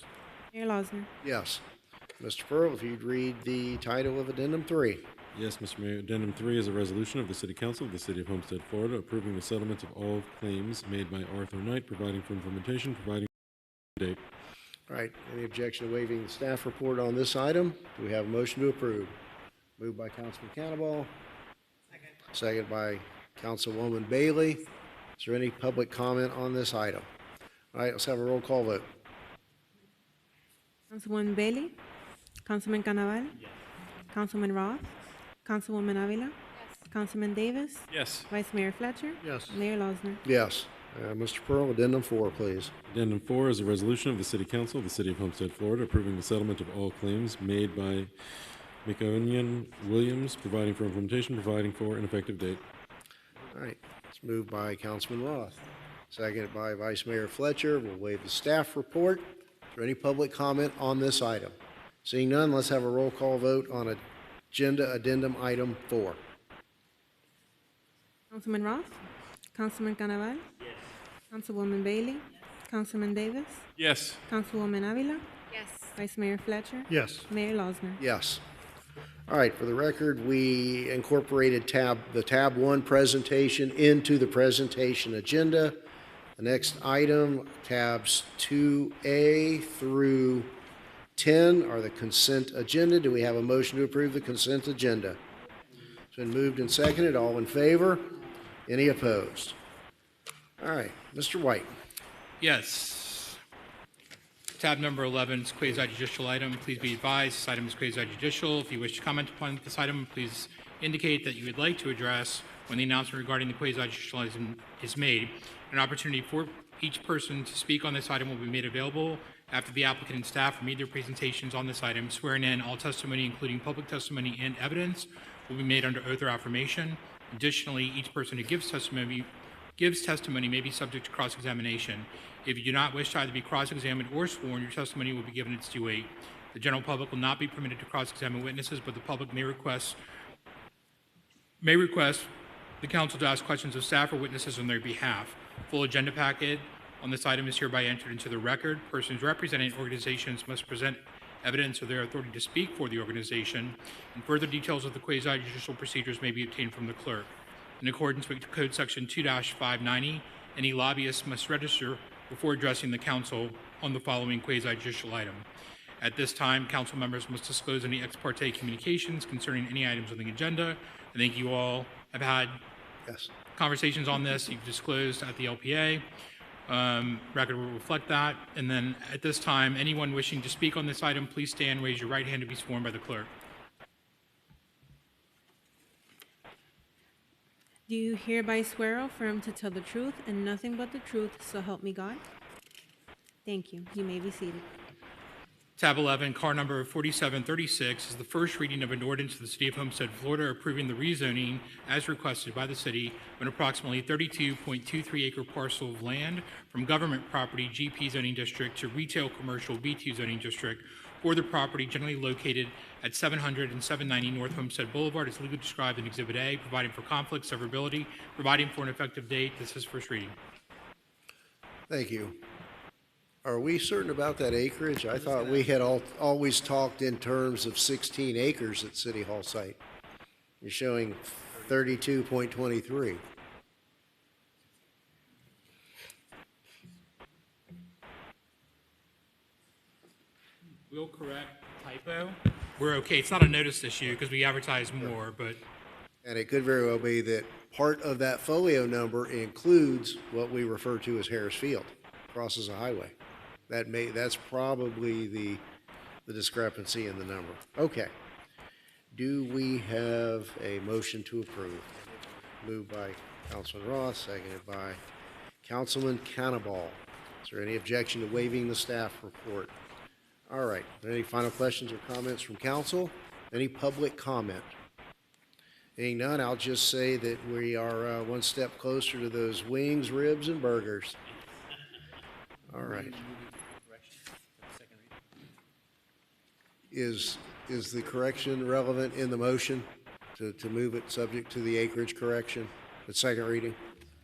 Mayor Losner? Yes. Mr. Pearl, if you'd read the title of Addendum 3. Yes, Mr. Mayor. Addendum 3 is a resolution of the City Council of the City of Homestead, Florida, approving the settlement of all claims made by Arthur Knight, providing for implementation, providing for a date. All right. Any objection to waiving the staff report on this item? Do we have a motion to approve? Moved by Councilman Cannibal. Second by Councilwoman Bailey. Is there any public comment on this item? All right, let's have a roll call vote. Councilwoman Bailey? Councilman Canaval? Yes. Councilman Roth? Councilwoman Avila? Yes. Councilman Davis? Yes. Vice Mayor Fletcher? Yes. Mayor Losner? Yes. Mr. Pearl, Addendum 4, please. Addendum 4 is a resolution of the City Council of the City of Homestead, Florida, approving the settlement of all claims made by McOnion Williams, providing for implementation, providing for an effective date. All right. It's moved by Councilman Roth. Seconded by Vice Mayor Fletcher. We'll waive the staff report. Is there any public comment on this item? Seeing none, let's have a roll call vote on Agenda Addendum Item 4. Councilman Roth? Councilman Canaval? Yes. Councilwoman Bailey? Councilman Davis? Yes. Councilwoman Avila? Yes. Vice Mayor Fletcher? Yes. Mayor Losner? Yes. All right, for the record, we incorporated the tab 1 presentation into the presentation agenda. The next item, tabs 2A through 10 are the consent agenda. Do we have a motion to approve the consent agenda? It's been moved and seconded. All in favor? Any opposed? All right, Mr. White. Yes. Tab number 11 is quasi-judicial item. Please be advised, this item is quasi-judicial. If you wish to comment upon this item, please indicate that you would like to address when the announcement regarding the quasi-judicial item is made. An opportunity for each person to speak on this item will be made available after the applicant and staff have made their presentations on this item. Swearing in, all testimony, including public testimony and evidence, will be made under oath or affirmation. Additionally, each person who gives testimony may be subject to cross-examination. If you do not wish to either be cross-examined or sworn, your testimony will be given its due weight. The general public will not be permitted to cross-examine witnesses, but the public may request the council to ask questions of staff or witnesses on their behalf. Full agenda packet on this item is hereby entered into the record. Persons representing organizations must present evidence of their authority to speak for the organization, and further details of the quasi-judicial procedures may be obtained from the clerk. In accordance with Code Section 2-590, any lobbyist must register before addressing the council on the following quasi-judicial item. At this time, council members must disclose any ex parte communications concerning any items on the agenda. I think you all have had conversations on this. You've disclosed at the LPA. Record will reflect that. And then at this time, anyone wishing to speak on this item, please stand, raise your right hand to be sworn by the clerk. Do you hereby swear or affirm to tell the truth and nothing but the truth, so help me God? Thank you. You may be seated. Tab 11, car number 4736, is the first reading of an ordinance of the City of Homestead, Florida, approving the rezoning as requested by the city of an approximately 32.23 acre parcel of land from government property GP zoning district to retail commercial B2 zoning district for the property generally located at 700 and 790 North Homestead Boulevard as legally described in Exhibit A, providing for conflict, severability, providing for an effective date. This is first reading. Thank you. Are we certain about that acreage? I thought we had always talked in terms of 16 acres at City Hall site. You're showing 32.23. We'll correct typo. We're okay. It's not a notice issue because we advertise more, but And it could very well be that part of that folio number includes what we refer to as Harris Field, crosses a highway. That's probably the discrepancy in the number. Okay. Do we have a motion to approve? Moved by Councilman Ross, seconded by Councilman Cannibal. Is there any objection to waiving the staff report? All right. Are there any final questions or comments from council? Any public comment? Being none, I'll just say that we are one step closer to those wings, ribs, and burgers. All right. Is the correction relevant in the motion to move it subject to the acreage correction, the second reading?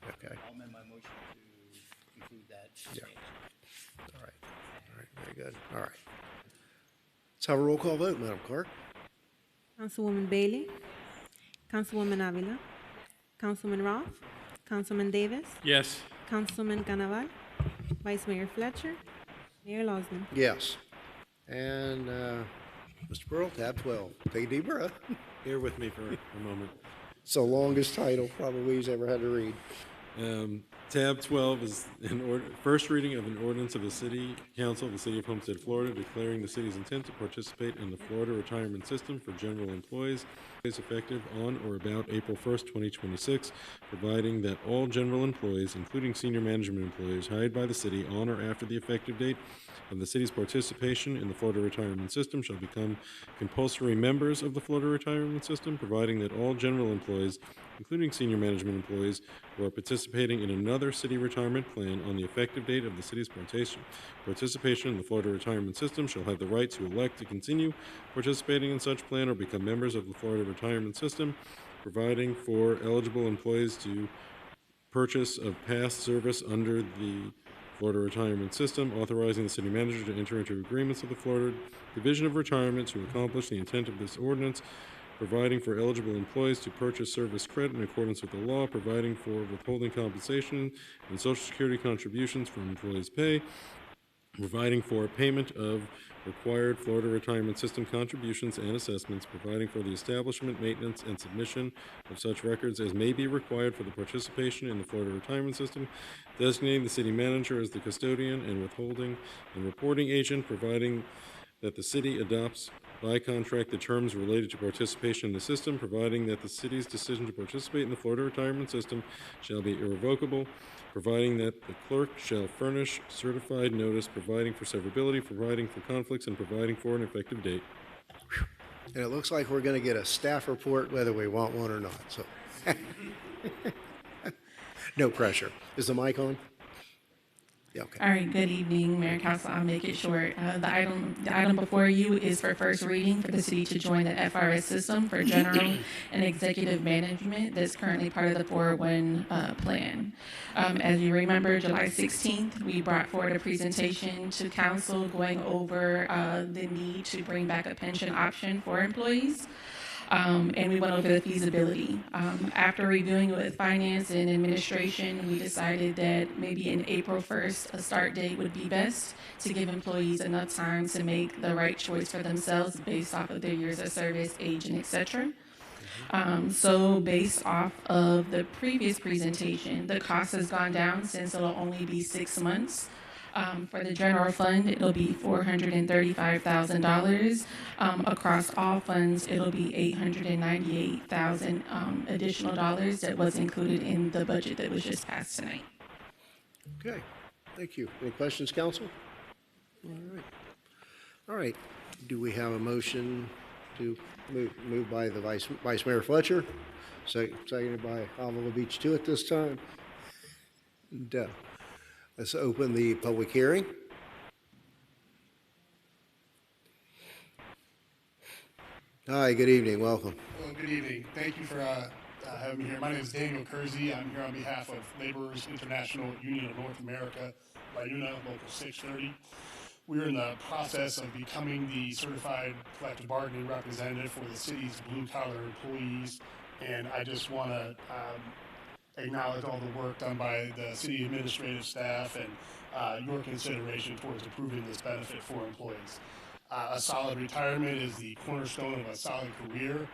Okay. I'll amend my motion to include that Yeah. change. All right. All right. Very good. All right. Let's have a roll call vote, Madam Clerk. Councilwoman Bailey, Councilwoman Avila, Councilman Roth, Councilman Davis, Yes. Councilman Canaval, Vice Mayor Fletcher, Mayor Losman. Yes. And Mr. Pearl, tab 12. Take a deep breath. Bear with me for a moment. It's the longest title probably he's ever had to read. Tab 12 is first reading of an ordinance of the City Council of the City of Homestead, Florida, declaring the city's intent to participate in the Florida retirement system for general employees is effective on or about April 1st, 2026, providing that all general employees, including senior management employees hired by the city on or after the effective date of the city's participation in the Florida retirement system shall become compulsory members of the Florida retirement system, providing that all general employees, including senior management employees who are participating in another city retirement plan on the effective date of the city's participation in the Florida retirement system shall have the right to elect to continue participating in such plan or become members of the Florida retirement system, providing for eligible employees to purchase of past service under the Florida retirement system, authorizing the city manager to enter into agreements with the Florida Division of Retirement to accomplish the intent of this ordinance, providing for eligible employees to purchase service credit in accordance with the law, providing for withholding compensation and Social Security contributions from employees' pay, providing for payment of required Florida retirement system contributions and assessments, providing for the establishment, maintenance, and submission of such records as may be required for the participation in the Florida retirement system, designating the city manager as the custodian and withholding and reporting agent, providing that the city adopts by contract the terms related to participation in the system, providing that the city's decision to participate in the Florida retirement system shall be irrevocable, providing that the clerk shall furnish certified notice, providing for severability, providing for conflicts, and providing for an effective date. And it looks like we're going to get a staff report whether we want one or not. So, no pressure. Is the mic on? Yeah, okay. All right, good evening, Mayor Council. I'll make it short. The item before you is for first reading for the city to join the FRS system for general and executive management that's currently part of the 401 plan. As you remember, July 16th, we brought forward a presentation to council going over the need to bring back a pension option for employees. And we went over the feasibility. After reviewing it with finance and administration, we decided that maybe in April 1st, a start date would be best to give employees enough time to make the right choice for themselves based off of their years of service, age, and et cetera. So based off of the previous presentation, the cost has gone down since it'll only be 6 months. For the general fund, it'll be $435,000. Across all funds, it'll be $898,000 additional dollars that was included in the budget that was just passed tonight. Okay, thank you. Any questions, council? All right. All right. Do we have a motion to move by the Vice Mayor Fletcher, seconded by Avila Beach 2 at this time? And, let's open the public hearing. Hi, good evening. Welcome. Hello, good evening. Thank you for having me here. My name is Daniel Kersey. I'm here on behalf of Laborers International Union of North America, LIUNA, Local 630. We're in the process of becoming the certified collective bargaining representative for the city's blue-collar employees, and I just want to acknowledge all the work done by the city administrative staff and your consideration towards approving this benefit for employees. A solid retirement is the cornerstone of a solid career.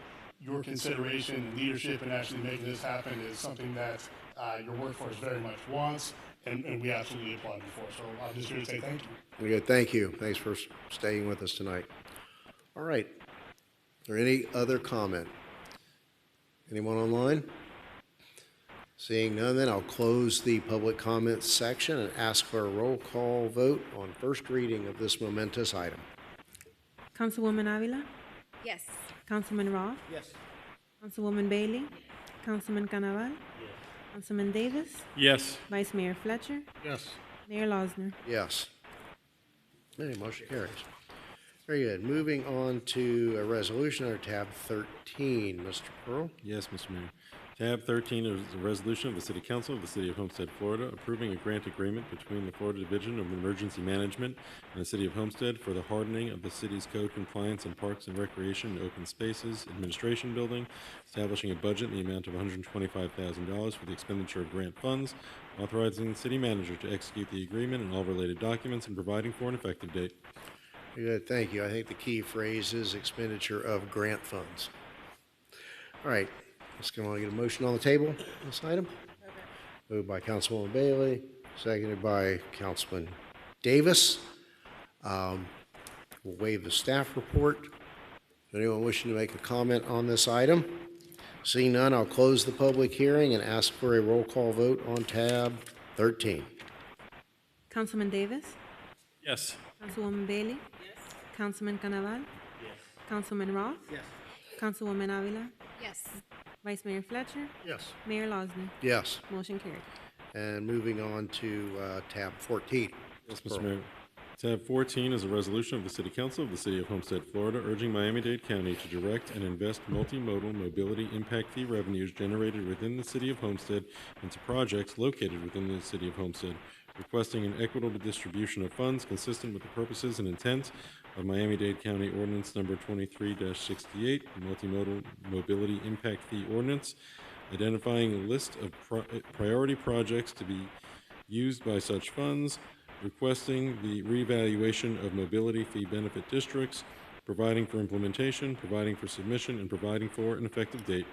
your consideration and leadership in actually making this happen is something that your workforce very much wants, and we absolutely applaud you for. So I'm just here to say thank you. Very good. Thank you. Thanks for staying with us tonight. All right. Is there any other comment? Anyone online? Seeing none, then I'll close the public comments section and ask for a roll call vote on first reading of this momentous item. Councilwoman Avila? Yes. Councilman Roth? Yes. Councilwoman Bailey? Councilman Canaval? Yes. Councilman Davis? Yes. Vice Mayor Fletcher? Yes. Mayor Losner? Yes. Okay, motion carries. Very good. Moving on to a resolution under tab 13. Mr. Pearl? Yes, Mr. Mayor. Tab 13 is a resolution of the City Council of the City of Homestead, Florida, approving a grant agreement between the Florida Division of Emergency Management and the City of Homestead for the hardening of the city's code compliance and Parks and Recreation and Open Spaces Administration Building, establishing a budget in the amount of $125,000 for the expenditure of grant funds, authorizing the city manager to execute the agreement and all related documents, and providing for an effective date. Very good. Thank you. I think the key phrase is expenditure of grant funds. All right. Let's go on and get a motion on the table on this item. Moved by Councilwoman Bailey, seconded by Councilman Davis. We'll waive the staff report. Anyone wishing to make a comment on this item? Seeing none, I'll close the public hearing and ask for a roll call vote on tab 13. Councilman Davis? Yes. Councilwoman Bailey? Yes. Councilman Canaval? Yes. Councilman Roth? Yes. Councilwoman Avila? Yes. Vice Mayor Fletcher? Yes. Mayor Losner? Yes. Motion carried. And moving on to tab 14. Yes, Mr. Mayor. Tab 14 is a resolution of the City Council of the City of Homestead, Florida, urging Miami-Dade County to direct and invest multimodal mobility impact fee revenues generated within the City of Homestead into projects located within the City of Homestead, requesting an equitable distribution of funds consistent with the purposes and intent of Miami-Dade County Ordinance Number 23-68, the Multimodal Mobility Impact Fee Ordinance, identifying a list of priority projects to be used by such funds, requesting the reevaluation of mobility fee benefit districts, providing for implementation, providing for submission, and providing for an effective date.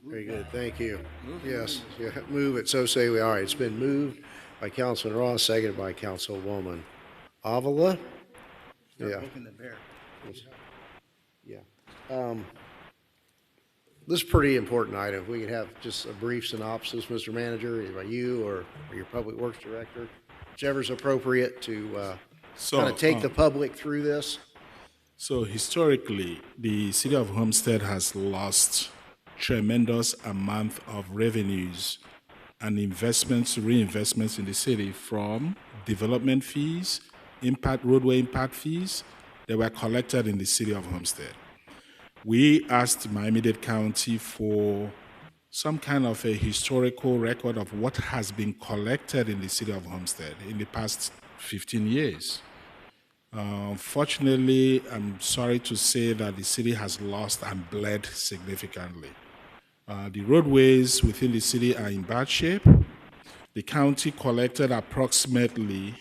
Very good. Thank you. Yes. Yeah, move it. So say we. All right. It's been moved by Councilman Ross, seconded by Councilwoman Avila. Yeah. Poking the bear. Yeah. This is a pretty important item. If we could have just a brief synopsis, Mr. Manager, either by you or your Public Works Director, whichever's appropriate to kind of take the public through this. So historically, the City of Homestead has lost tremendous amount of revenues and reinvestments in the city from development fees, roadway impact fees that were collected in the City of Homestead. We asked Miami-Dade County for some kind of a historical record of what has been collected in the City of Homestead in the past 15 years. Unfortunately, I'm sorry to say that the city has lost and bled significantly. The roadways within the city are in bad shape. The county collected approximately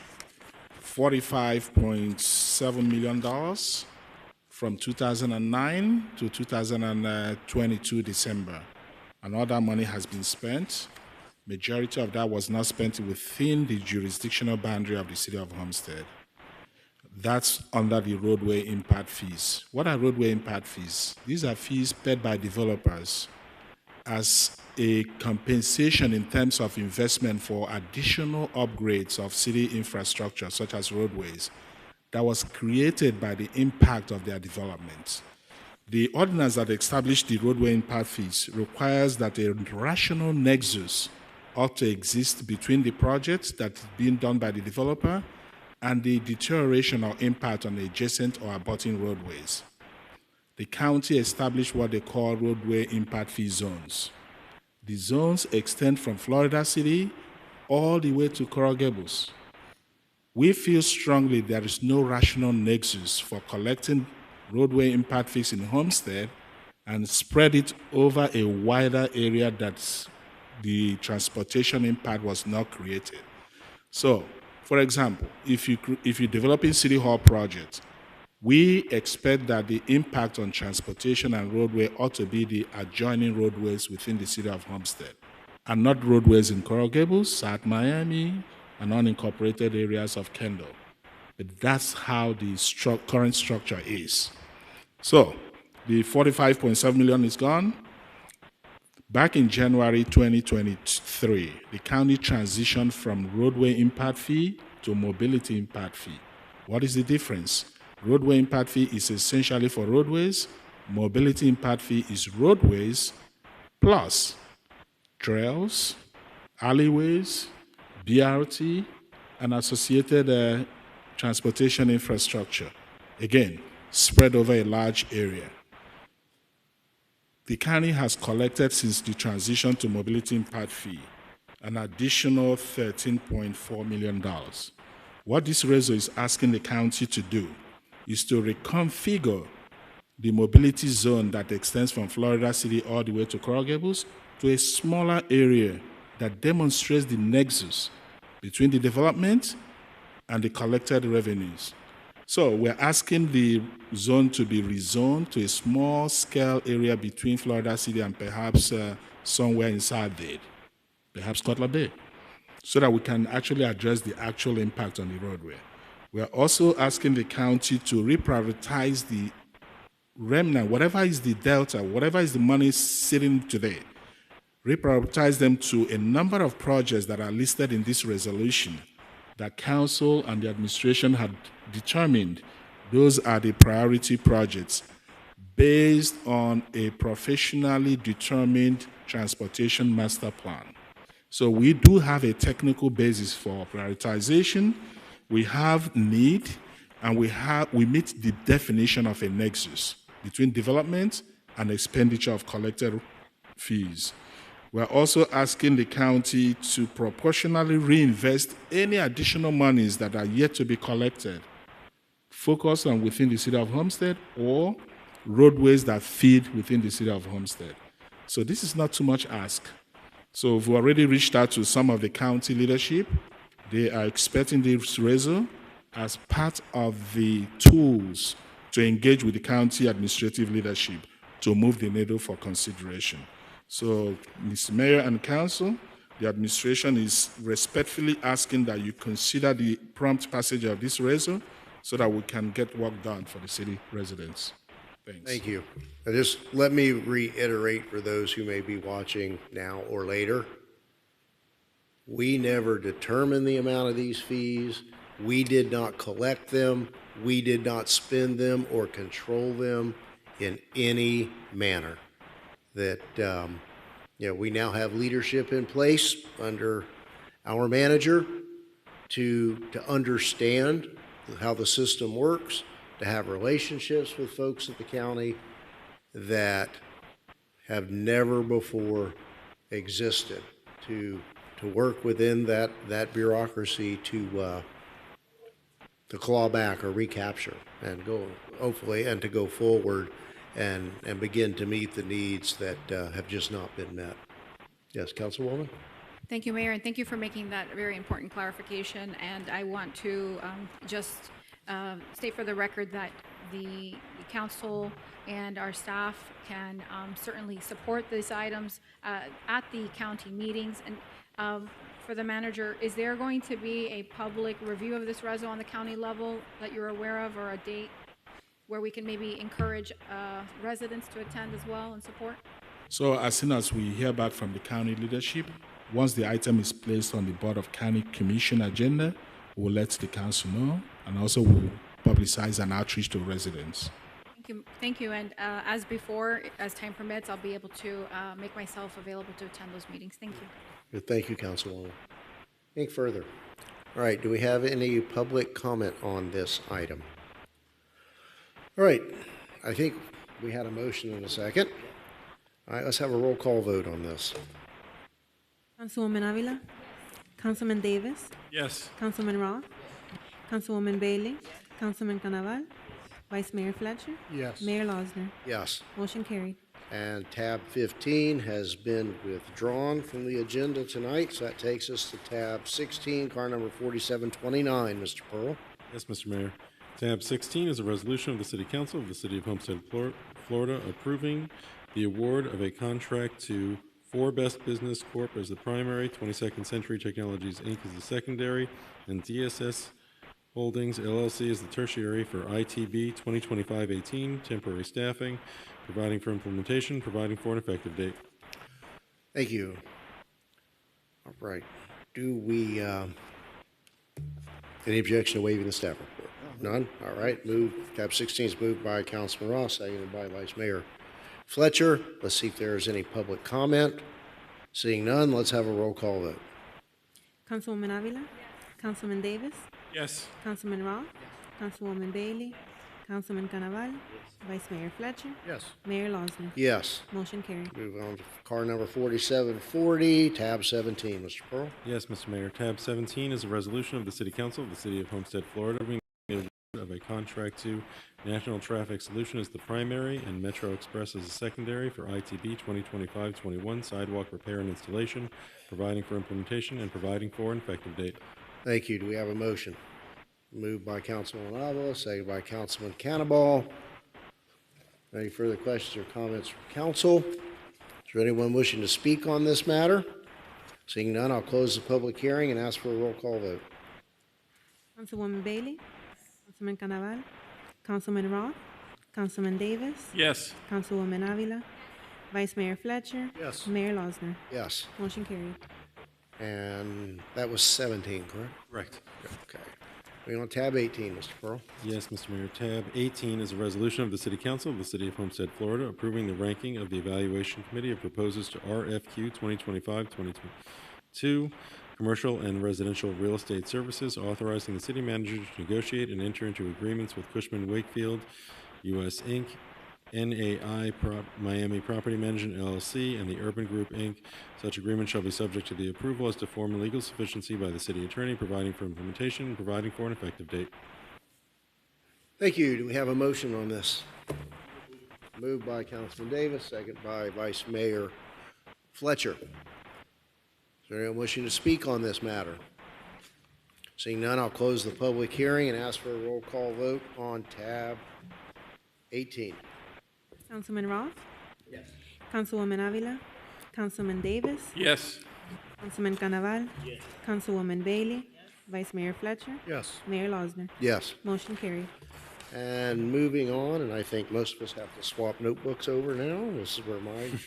$45.7 million from 2009 to 2022 December. And all that money has been spent. Majority of that was not spent within the jurisdictional boundary of the City of Homestead. That's under the roadway impact fees. What are roadway impact fees? These are fees paid by developers as a compensation in terms of investment for additional upgrades of city infrastructure, such as roadways, that was created by the impact of their development. The ordinance that established the roadway impact fees requires that a rational nexus ought to exist between the project that's being done by the developer and the deterioration or impact on adjacent or abutting roadways. The county established what they call roadway impact fee zones. The zones extend from Florida City all the way to Coral Gables. We feel strongly there is no rational nexus for collecting roadway impact fees in Homestead and spread it over a wider area that the transportation impact was not created. So, for example, if you're developing City Hall project, We expect that the impact on transportation and roadway ought to be the adjoining roadways within the city of Homestead, and not roadways in Coral Gables, South Miami, and unincorporated areas of Kendall. But that's how the current structure is. So the 45.7 million is gone. Back in January 2023, the county transitioned from roadway impact fee to mobility impact fee. What is the difference? Roadway impact fee is essentially for roadways. Mobility impact fee is roadways plus trails, alleyways, BRT, and associated transportation infrastructure. Again, spread over a large area. The county has collected since the transition to mobility impact fee an additional $13.4 million. What this resolution is asking the county to do is to reconfigure the mobility zone that extends from Florida City all the way to Coral Gables to a smaller area that demonstrates the nexus between the development and the collected revenues. So we're asking the zone to be rezoned to a small-scale area between Florida City and perhaps somewhere inside there, perhaps Cutler Bay, so that we can actually address the actual impact on the roadway. We're also asking the county to reprioritize the remnant, whatever is the delta, whatever is the money sitting today, reprioritize them to a number of projects that are listed in this resolution that council and the administration had determined those are the priority projects based on a professionally determined transportation master plan. So we do have a technical basis for prioritization. We have need, and we meet the definition of a nexus between development and expenditure of collected fees. We're also asking the county to proportionally reinvest any additional monies that are yet to be collected, focused on within the city of Homestead or roadways that feed within the city of Homestead. So this is not too much ask. So we've already reached out to some of the county leadership. They are expecting this resolution as part of the tools to engage with the county administrative leadership to move the needle for consideration. So, Mr. Mayor and Council, the administration is respectfully asking that you consider the prompt passage of this resolution so that we can get work done for the city residents. Thanks. Thank you. Just let me reiterate for those who may be watching now or later. We never determined the amount of these fees. We did not collect them. We did not spend them or control them in any manner. That we now have leadership in place under our manager to understand how the system works, to have relationships with folks at the county that have never before existed, to work within that bureaucracy to claw back or recapture and go, hopefully, and to go forward and begin to meet the needs that have just not been met. Yes, Councilwoman? Thank you, Mayor, and thank you for making that very important clarification. And I want to just state for the record that the council and our staff can certainly support these items at the county meetings. And for the manager, is there going to be a public review of this resolution on the county level that you're aware of, or a date where we can maybe encourage residents to attend as well and support? So as soon as we hear back from the county leadership, once the item is placed on the Board of County Commission agenda, we'll let the council know, and also we'll publicize an outreach to residents. Thank you. And as before, as time permits, I'll be able to make myself available to attend those meetings. Thank you. Thank you, Councilwoman. Anything further? All right, do we have any public comment on this item? All right, I think we had a motion and a second. All right, let's have a roll call vote on this. Councilwoman Avila? Councilman Davis? Yes. Councilman Roth? Councilwoman Bailey? Councilman Canaval? Vice Mayor Fletcher? Yes. Mayor Losner? Yes. Motion carried. And tab 15 has been withdrawn from the agenda tonight, so that takes us to tab 16, car number 4729, Mr. Pearl. Yes, Mr. Mayor. Tab 16 is a resolution of the City Council of the City of Homestead, Florida, approving the award of a contract to For Best Business Corp. As the primary, 22nd Century Technologies, Inc. as the secondary, and DSS Holdings, LLC as the tertiary for ITB 2025-18, temporary staffing, providing for implementation, providing for an effective date. Thank you. All right. Do we, any objection to waiving the staff report? None? All right. Tab 16 is moved by Councilman Ross, seconded by Vice Mayor Fletcher. Let's see if there is any public comment. Seeing none, let's have a roll call vote. Councilwoman Avila? Yes. Councilman Davis? Yes. Councilman Roth? Yes. Councilwoman Bailey? Councilman Canaval? Yes. Vice Mayor Fletcher? Yes. Mayor Losner? Yes. Motion carried. Move on to car number 4740, tab 17. Mr. Pearl? Yes, Mr. Mayor. Tab 17 is a resolution of the City Council of the City of Homestead, Florida, approving the award of a contract to National Traffic Solution as the primary and Metro Express as the secondary for ITB 2025-21 sidewalk repair and installation, providing for implementation and providing for an effective date. Thank you. Do we have a motion? Moved by Councilman Avila, seconded by Councilman Cannonball. Any further questions or comments from council? Is there anyone wishing to speak on this matter? Seeing none, I'll close the public hearing and ask for a roll call vote. Councilwoman Bailey? Councilman Canaval? Councilman Roth? Councilman Davis? Yes. Councilwoman Avila? Vice Mayor Fletcher? Yes. Mayor Losner? Yes. Motion carried. And that was 17, correct? Correct. Okay. Moving on to tab 18, Mr. Pearl. Yes, Mr. Mayor. Tab 18 is a resolution of the City Council of the City of Homestead, Florida, approving the ranking of the Evaluation Committee of proposals to RFQ 2025-2022, Commercial and Residential Real Estate Services, authorizing the city manager to negotiate and enter into agreements with Cushman Wakefield, U.S. Inc., NAI Miami Property Management, LLC, and the Urban Group, Inc. Such agreement shall be subject to the approval as to form and legal sufficiency by the city attorney, providing for implementation and providing for an effective date. Thank you. Do we have a motion on this? Moved by Councilman Davis, second by Vice Mayor Fletcher. Is there anyone wishing to speak on this matter? Seeing none, I'll close the public hearing and ask for a roll call vote on tab 18. Councilman Roth? Yes. Councilwoman Avila? Councilman Davis? Yes. Councilman Canaval? Yes. Councilwoman Bailey? Vice Mayor Fletcher? Yes. Mayor Losner? Yes. Motion carried. And moving on, and I think most of us have to swap notebooks over now. This is where mine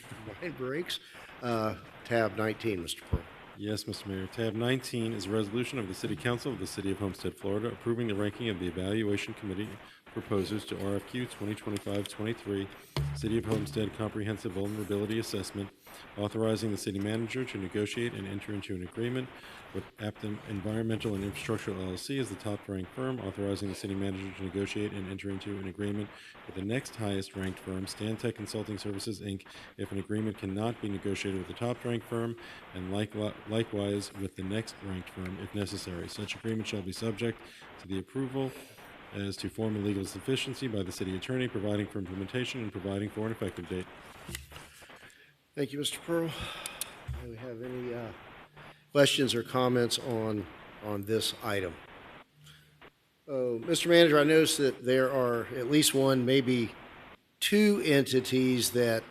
breaks. Tab 19, Mr. Pearl. Yes, Mr. Mayor. Tab 19 is a resolution of the City Council of the City of Homestead, Florida, approving the ranking of the Evaluation Committee proposers to RFQ 2025-23 City of Homestead Comprehensive Vulnerability Assessment, authorizing the city manager to negotiate and enter into an agreement with Apton Environmental and Infrastructure LLC as the top-ranked firm, authorizing the city manager to negotiate and enter into an agreement with the next highest-ranked firm, Stantec Consulting Services, Inc., if an agreement cannot be negotiated with the top-ranked firm, and likewise with the next-ranked firm if necessary. Such agreement shall be subject to the approval as to form and legal sufficiency by the city attorney, providing for implementation and providing for an effective date. Thank you, Mr. Pearl. Do we have any questions or comments on this item? Mr. Manager, I noticed that there are at least one, maybe two entities that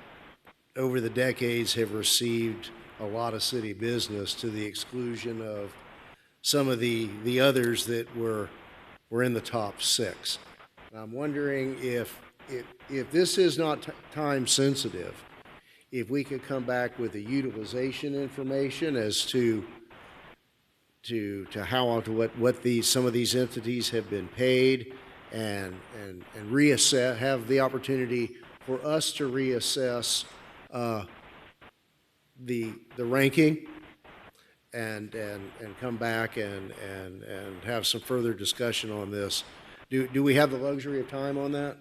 over the decades have received a lot of city business to the exclusion of some of the others that were in the top six. And I'm wondering if this is not time sensitive, if we could come back with the utilization information as to how what some of these entities have been paid, and reassess, have the opportunity for us to reassess the ranking and come back and have some further discussion on this. Do we have the luxury of time on that?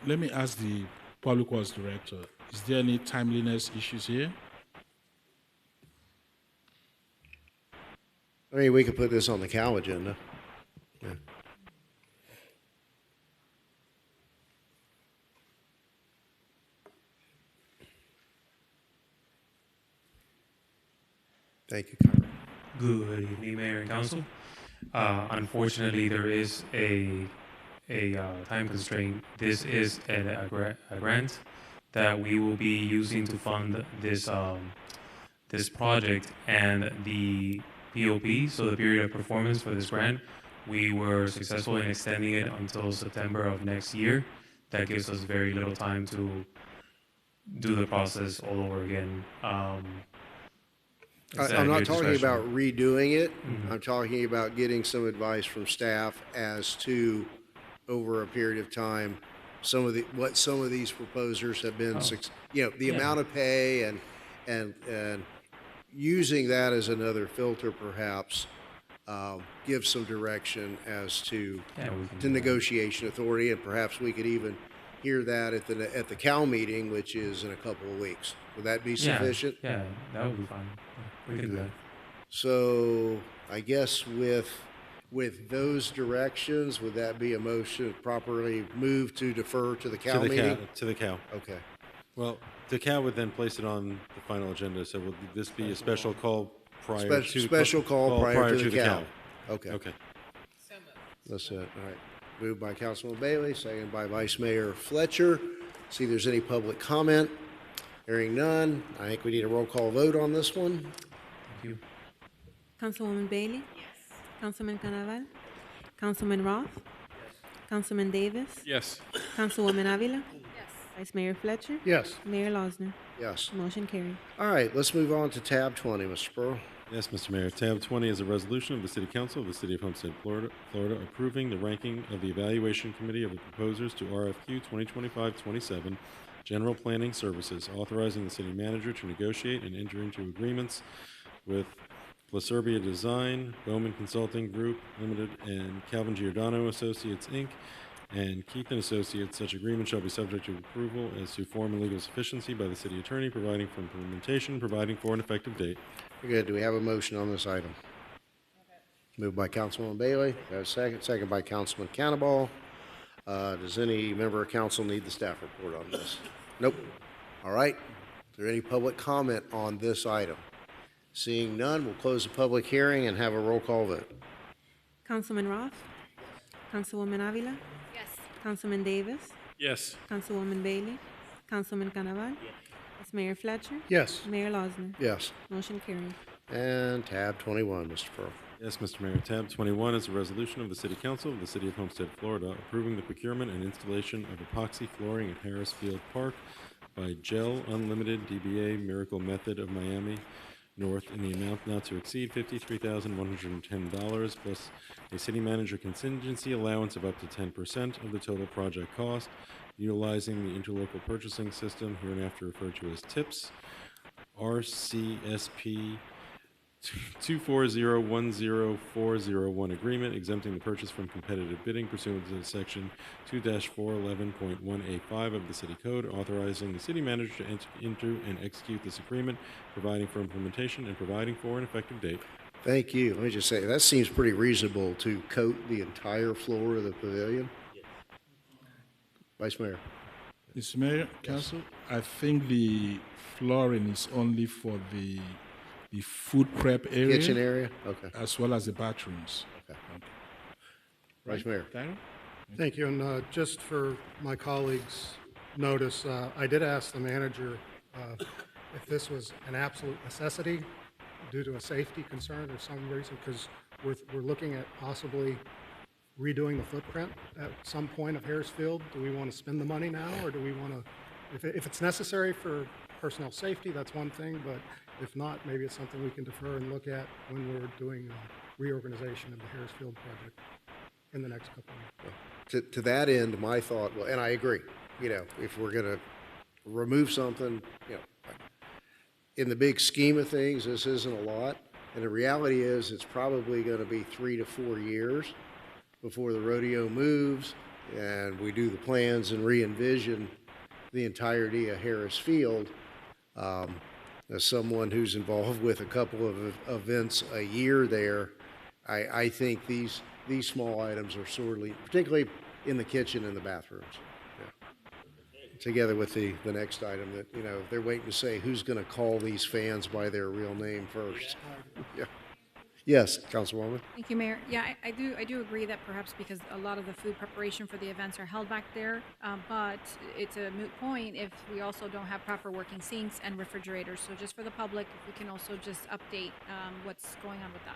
Let me ask the Public Works Director, is there any timeliness issues here? I mean, we could put this on the Cal agenda. Yeah. Thank you, Good evening, Mayor and Council. Unfortunately, there is a time constraint. This is a grant that we will be using to fund this project, and the POP, so the period of performance for this grant, we were successful in extending it until September of next year. That gives us very little time to do the process all over again. I'm not talking about redoing it. Mhm. I'm talking about getting some advice from staff as to, over a period of time, what some of these proposers have been, the Yeah. amount of pay and using that as another filter perhaps, give some direction as to, Yeah, we can to do that. negotiation authority, and perhaps we could even hear that at the Cal meeting, which is in a couple of weeks. Would that be sufficient? Yeah, that would be fine. Yeah, we can do that. So I guess with those directions, would that be a motion properly moved to defer to the Cal meeting? To the Cal. Okay. Well, the Cal would then place it on the final agenda, so will this be a special call prior to? Special call prior to the Cal. Okay. Okay. That's it. All right. Moved by Councilman Bailey, seconded by Vice Mayor Fletcher. See if there's any public comment. Hearing none, I think we need a roll call vote on this one. Thank you. Councilwoman Bailey? Yes. Councilman Canaval? Councilman Roth? Yes. Councilman Davis? Yes. Councilwoman Avila? Yes. Vice Mayor Fletcher? Yes. Mayor Losner? Yes. Motion carried. All right, let's move on to tab 20, Mr. Pearl. Yes, Mr. Mayor. Tab 20 is a resolution of the City Council of the City of Homestead, Florida, approving the ranking of the evaluation committee of the proposers to RFQ 2025-27 General Planning Services, authorizing the city manager to negotiate and enter into agreements with Placerbia Design, Bowman Consulting Group Limited, and Calvin Giordano Associates, Inc., and Keith and Associates. Such agreement shall be subject to approval as to form and legal sufficiency by the city attorney, providing for implementation, providing for an effective date. Good. Do we have a motion on this item? Moved by Councilwoman Bailey. Do I have a second? Second by Councilman Cannabal. Does any member of council need the staff report on this? Nope. All right. Is there any public comment on this item? Seeing none, we'll close the public hearing and have a roll call vote. Councilman Roth? Councilwoman Avila? Yes. Councilman Davis? Yes. Councilwoman Bailey? Councilman Canaval? Vice Mayor Fletcher? Yes. Mayor Losner? Yes. Motion carried. And tab 21, Mr. Pearl. Yes, Mr. Mayor. Tab 21 is a resolution of the City Council of the City of Homestead, Florida, approving the procurement and installation of epoxy flooring at Harris Field Park by Gel Unlimited DBA Miracle Method of Miami North in the amount not to exceed $53,110, plus a city manager contingency allowance of up to 10% of the total project cost, utilizing the interlocal purchasing system, hereinafter referred to as TIPS, RCSP 24010-401 agreement exempting the purchase from competitive bidding pursuant to section 2-411.185 of the city code, authorizing the city manager to enter and execute this agreement, providing for implementation and providing for an effective date. Thank you. Let me just say, that seems pretty reasonable to coat the entire floor of the pavilion. Vice Mayor. Mr. Mayor, Council, I think the flooring is only for the food prep area. Kitchen area? Okay. As well as the bathrooms. Okay. Vice Mayor. Thank you, and just for my colleagues' notice, I did ask the manager if this was an absolute necessity due to a safety concern or some reason, because we're looking at possibly redoing the footprint at some point of Harris Field. Do we want to spend the money now, or do we want to, if it's necessary for personnel safety, that's one thing, but if not, maybe it's something we can defer and look at when we're doing reorganization of the Harris Field project in the next couple of years. To that end, my thought, well, and I agree, if we're going to remove something, in the big scheme of things, this isn't a lot. And the reality is it's probably going to be 3 to 4 years before the rodeo moves and we do the plans and re-envision the entirety of Harris Field. As someone who's involved with a couple of events a year there, I think these small items are sorely, particularly in the kitchen and the bathrooms. Yeah. Together with the next item that, they're waiting to say who's going to call these fans by their real name first. Yeah. Yes, Councilwoman? Thank you, Mayor. Yeah, I do agree that perhaps because a lot of the food preparation for the events are held back there, but it's a moot point if we also don't have proper working sinks and refrigerators. So just for the public, if we can also just update what's going on with that.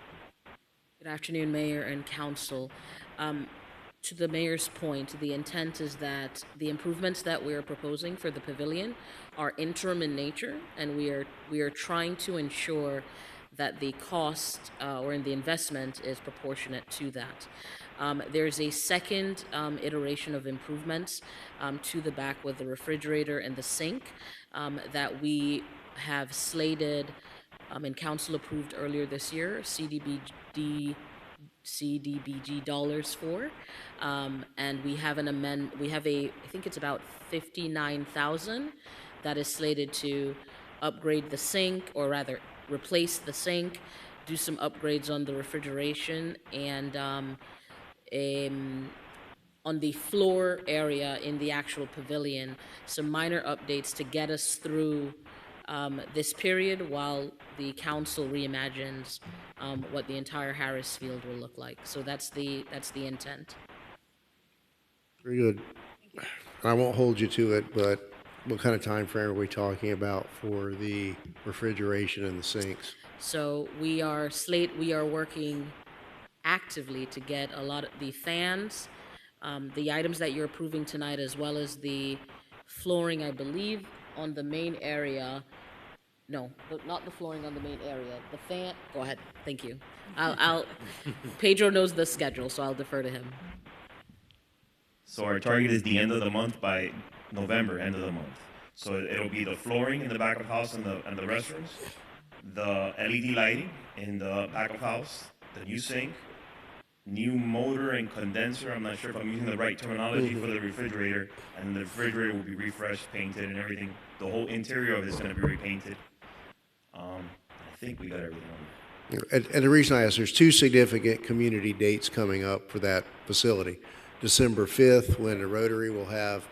Good afternoon, Mayor and Council. To the Mayor's point, the intent is that the improvements that we are proposing for the pavilion are interim in nature, and we are trying to ensure that the cost or in the investment is proportionate to that. There's a second iteration of improvements to the back with the refrigerator and the sink that we have slated and council approved earlier this year, CDBG dollars for, and we have I think it's about 59,000 that is slated to upgrade the sink, or rather replace the sink, do some upgrades on the refrigeration, and on the floor area in the actual pavilion, some minor updates to get us through this period while the council reimagines what the entire Harris Field will look like. So that's the intent. Very good. I won't hold you to it, but what kind of time frame are we talking about for the refrigeration and the sinks? So we are working actively to get a lot of the fans, the items that you're approving tonight, as well as the flooring, I believe, on the main area. No, not the flooring on the main area. The fan. Go ahead. Thank you. I'll Pedro knows the schedule, so I'll defer to him. So our target is the end of the month, by November, end of the month. So it'll be the flooring in the back of house and the restrooms, the LED lighting in the back of house, the new sink, new motor and condenser. I'm not sure if I'm using the right terminology for the refrigerator, and the refrigerator will be refreshed, painted, and everything. The whole interior of it is going to be repainted. I think we got everything on there. And the reason I ask, there's two significant community dates coming up for that facility. December 5th, when the Rotary will have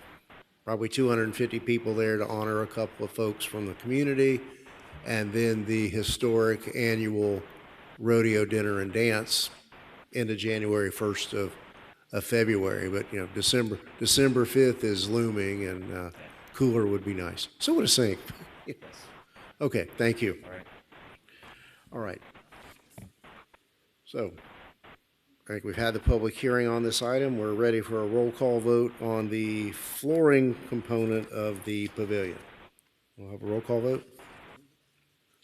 probably 250 people there to honor a couple of folks from the community, and then the historic annual rodeo dinner and dance into January 1st of February. But, you know, December 5th is looming, and cooler would be nice. So would a sink. Okay, thank you. All right. So I think we've had the public hearing on this item. We're ready for a roll call vote on the flooring component of the pavilion. We'll have a roll call vote.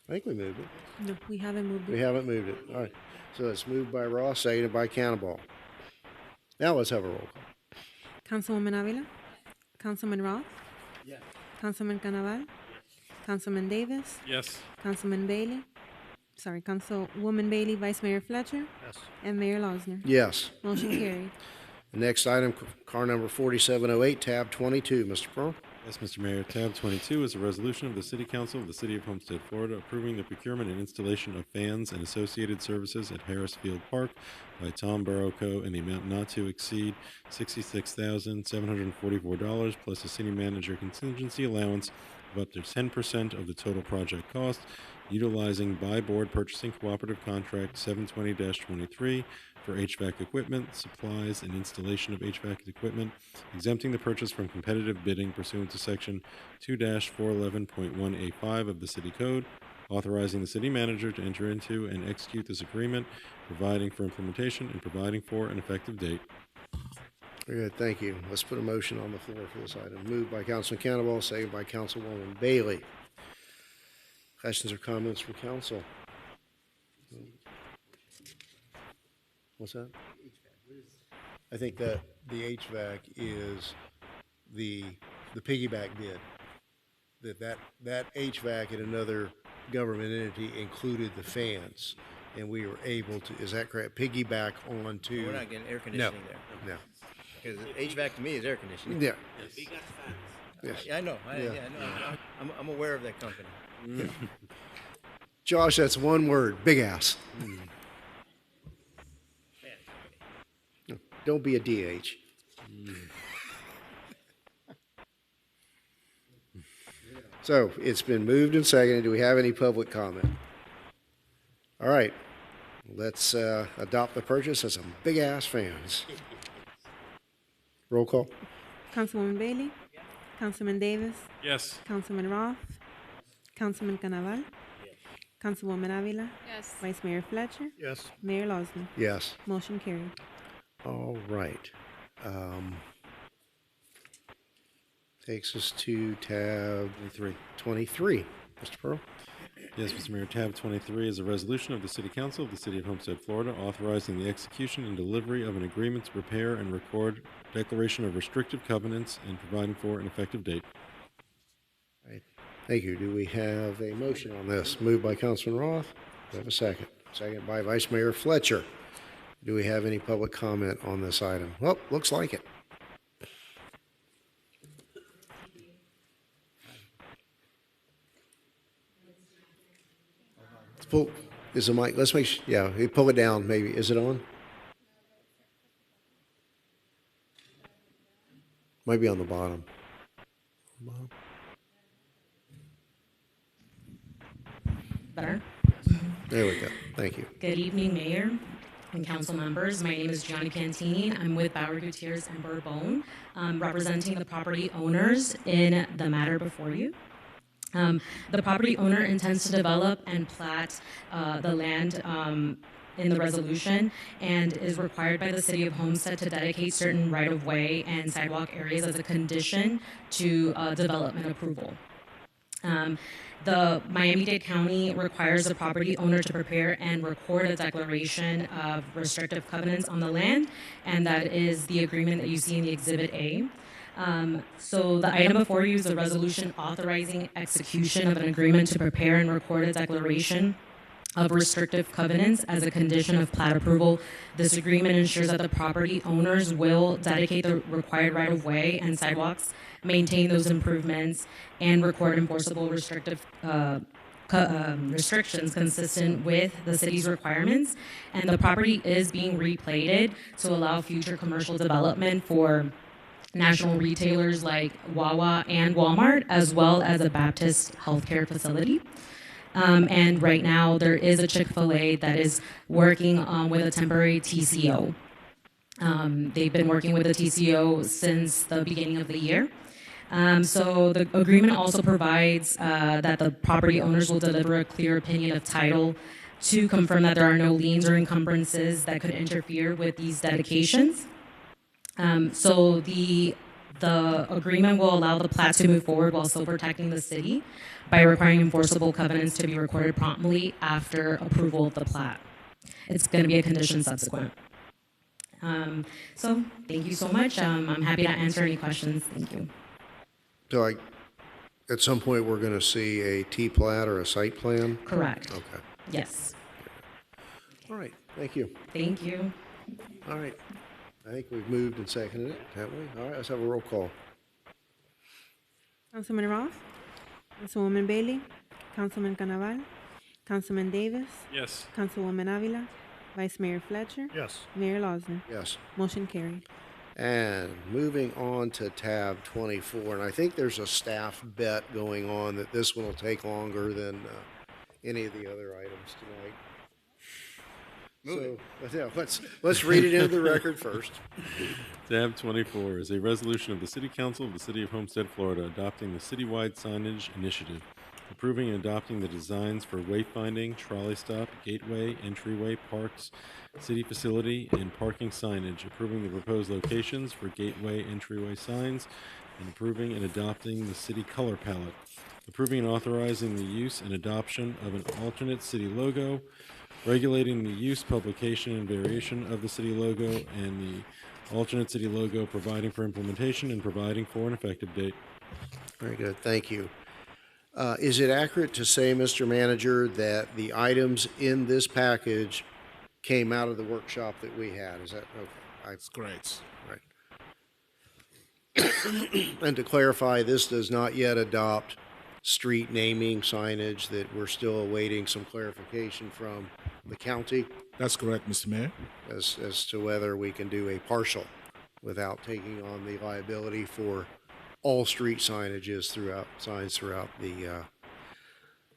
I think we moved it. No, we haven't moved it. We haven't moved it. All right. So it's moved by Ross, seconded by Cannonball. Now let's have a roll call. Councilwoman Avila? Councilman Roth? Yes. Councilman Canaval? Councilman Davis? Yes. Councilman Bailey? Sorry, Councilwoman Bailey, Vice Mayor Fletcher? Yes. And Mayor Losner? Yes. Motion carried. The next item, car number 4708, tab 22. Mr. Pearl? Yes, Mr. Mayor, tab 22 is a resolution of the City Council of the City of Homestead, Florida, approving the procurement and installation of fans and associated services at Harris Field Park by Tom Burrow Co. in the amount not to exceed $66,744 plus a city manager contingency allowance of up to 10% of the total project cost, utilizing by board purchasing cooperative contract 720-23 for HVAC equipment, supplies, and installation of HVAC equipment, exempting the purchase from competitive bidding pursuant to Section 2-411.1A5 of the City Code, authorizing the city manager to enter into and execute this agreement, providing for implementation and providing for an effective date. Very good, thank you. Let's put a motion on the floor for this item. Moved by Councilman Cannonball, seconded by Councilwoman Bailey. Questions or comments from council? What's that? I think that the HVAC is the piggyback bid. That HVAC at another government entity included the fans, and we were able to, is that correct? Piggyback onto. We're not getting air conditioning there. No. Because HVAC to me is air conditioning. Yeah. Yes. Yes. Yeah, I know. Yeah. I'm aware of that company. Yeah. Josh, that's one word, big ass. Don't be a DH. So it's been moved and seconded. Do we have any public comment? All right. Let's adopt the purchase as some big-ass fans. Roll call. Councilwoman Bailey? Councilman Davis? Yes. Councilman Roth? Councilman Canaval? Councilwoman Avila? Yes. Vice Mayor Fletcher? Yes. Mayor Losman? Yes. Motion carried. All right. Takes us to tab 23. Mr. Pearl? Yes, Mr. Mayor, tab 23 is a resolution of the City Council of the City of Homestead, Florida, authorizing the execution and delivery of an agreement to prepare and record declaration of restrictive covenants and providing for an effective date. Right. Thank you. Do we have a motion on this? Moved by Councilman Roth. Do we have a second? Second by Vice Mayor Fletcher. Do we have any public comment on this item? Well, looks like it. Let's pull, is the mic, let's make sure, yeah, you pull it down maybe. Is it on? Might be on the bottom. Better? There we go. Thank you. Good evening, Mayor and council members. My name is Gianni Cantini. I'm with Bauer Gutierrez and Bourbon, representing the property owners in the matter before you. The property owner intends to develop and plat the land in the resolution and is required by the City of Homestead to dedicate certain right-of-way and sidewalk areas as a condition to development approval. The Miami-Dade County requires the property owner to prepare and record a declaration of restrictive covenants on the land, and that is the agreement that you see in the Exhibit A. So the item before you is a resolution authorizing execution of an agreement to prepare and record a declaration of restrictive covenants as a condition of plat approval. This agreement ensures that the property owners will dedicate the required right-of-way and sidewalks, maintain those improvements, and record enforceable restrictive restrictions consistent with the city's requirements. And the property is being replated to allow future commercial development for national retailers like Wawa and Walmart, as well as a Baptist healthcare facility. And right now, there is a Chick-fil-A that is working with a temporary TCO. They've been working with the TCO since the beginning of the year. So the agreement also provides that the property owners will deliver a clear opinion of title to confirm that there are no liens or encumbrances that could interfere with these dedications. So the agreement will allow the plat to move forward while still protecting the city by requiring enforceable covenants to be recorded promptly after approval of the plat. It's going to be a condition subsequent. So thank you so much. I'm happy to answer any questions. Thank you. So at some point, we're going to see a T-plat or a site plan? Correct. Okay. Yes. All right. Thank you. Thank you. All right. I think we've moved and seconded it, haven't we? All right, let's have a roll call. Councilman Roth? Councilwoman Bailey? Councilman Canaval? Councilman Davis? Yes. Councilwoman Avila? Vice Mayor Fletcher? Yes. Mayor Losman? Yes. Motion carried. And moving on to tab 24, and I think there's a staff bet going on that this one will take longer than any of the other items tonight. So, yeah, let's read it into the record first. Tab 24 is a resolution of the City Council of the City of Homestead, Florida, adopting the citywide signage initiative, approving and adopting the designs for wayfinding, trolley stop, gateway, entryway, parks, city facility, and parking signage, approving the proposed locations for gateway, entryway signs, and approving and adopting the city color palette, approving and authorizing the use and adoption of an alternate city logo, regulating the use, publication, and variation of the city logo, and the alternate city logo, providing for implementation and providing for an effective date. Very good, thank you. Is it accurate to say, Mr. Manager, that the items in this package came out of the workshop that we had? Is that okay? That's great. Right. And to clarify, this does not yet adopt street naming signage, that we're still awaiting some clarification from the county? That's correct, Mr. Mayor. As to whether we can do a partial without taking on the liability for all street signs throughout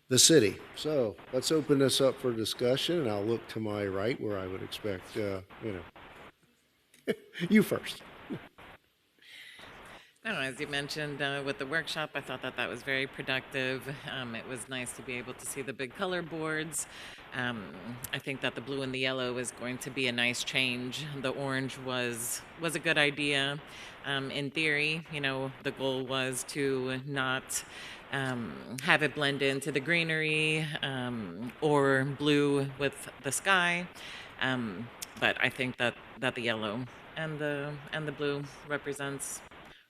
the city. So let's open this up for discussion, and I'll look to my right where I would expect, you first. No, as you mentioned with the workshop, I thought that that was very productive. It was nice to be able to see the big color boards. I think that the blue and the yellow is going to be a nice change. The orange was a good idea. In theory, the goal was to not have it blend into the greenery or blue with the sky. But I think that the yellow and the blue represents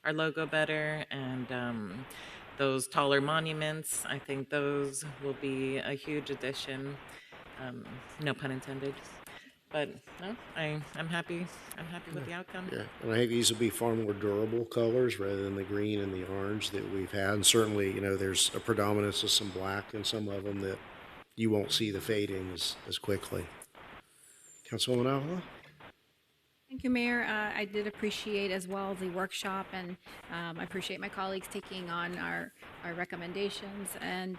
our logo better, and those taller monuments, I think those will be a huge addition. No pun intended. But no, I'm happy. I'm happy with the outcome. Yeah, and I think these will be far more durable colors rather than the green and the orange that we've had. And certainly, there's a predominance of some black in some of them that you won't see the fading as quickly. Councilwoman Avila? Thank you, Mayor. I did appreciate as well the workshop, and I appreciate my colleagues taking on our recommendations. And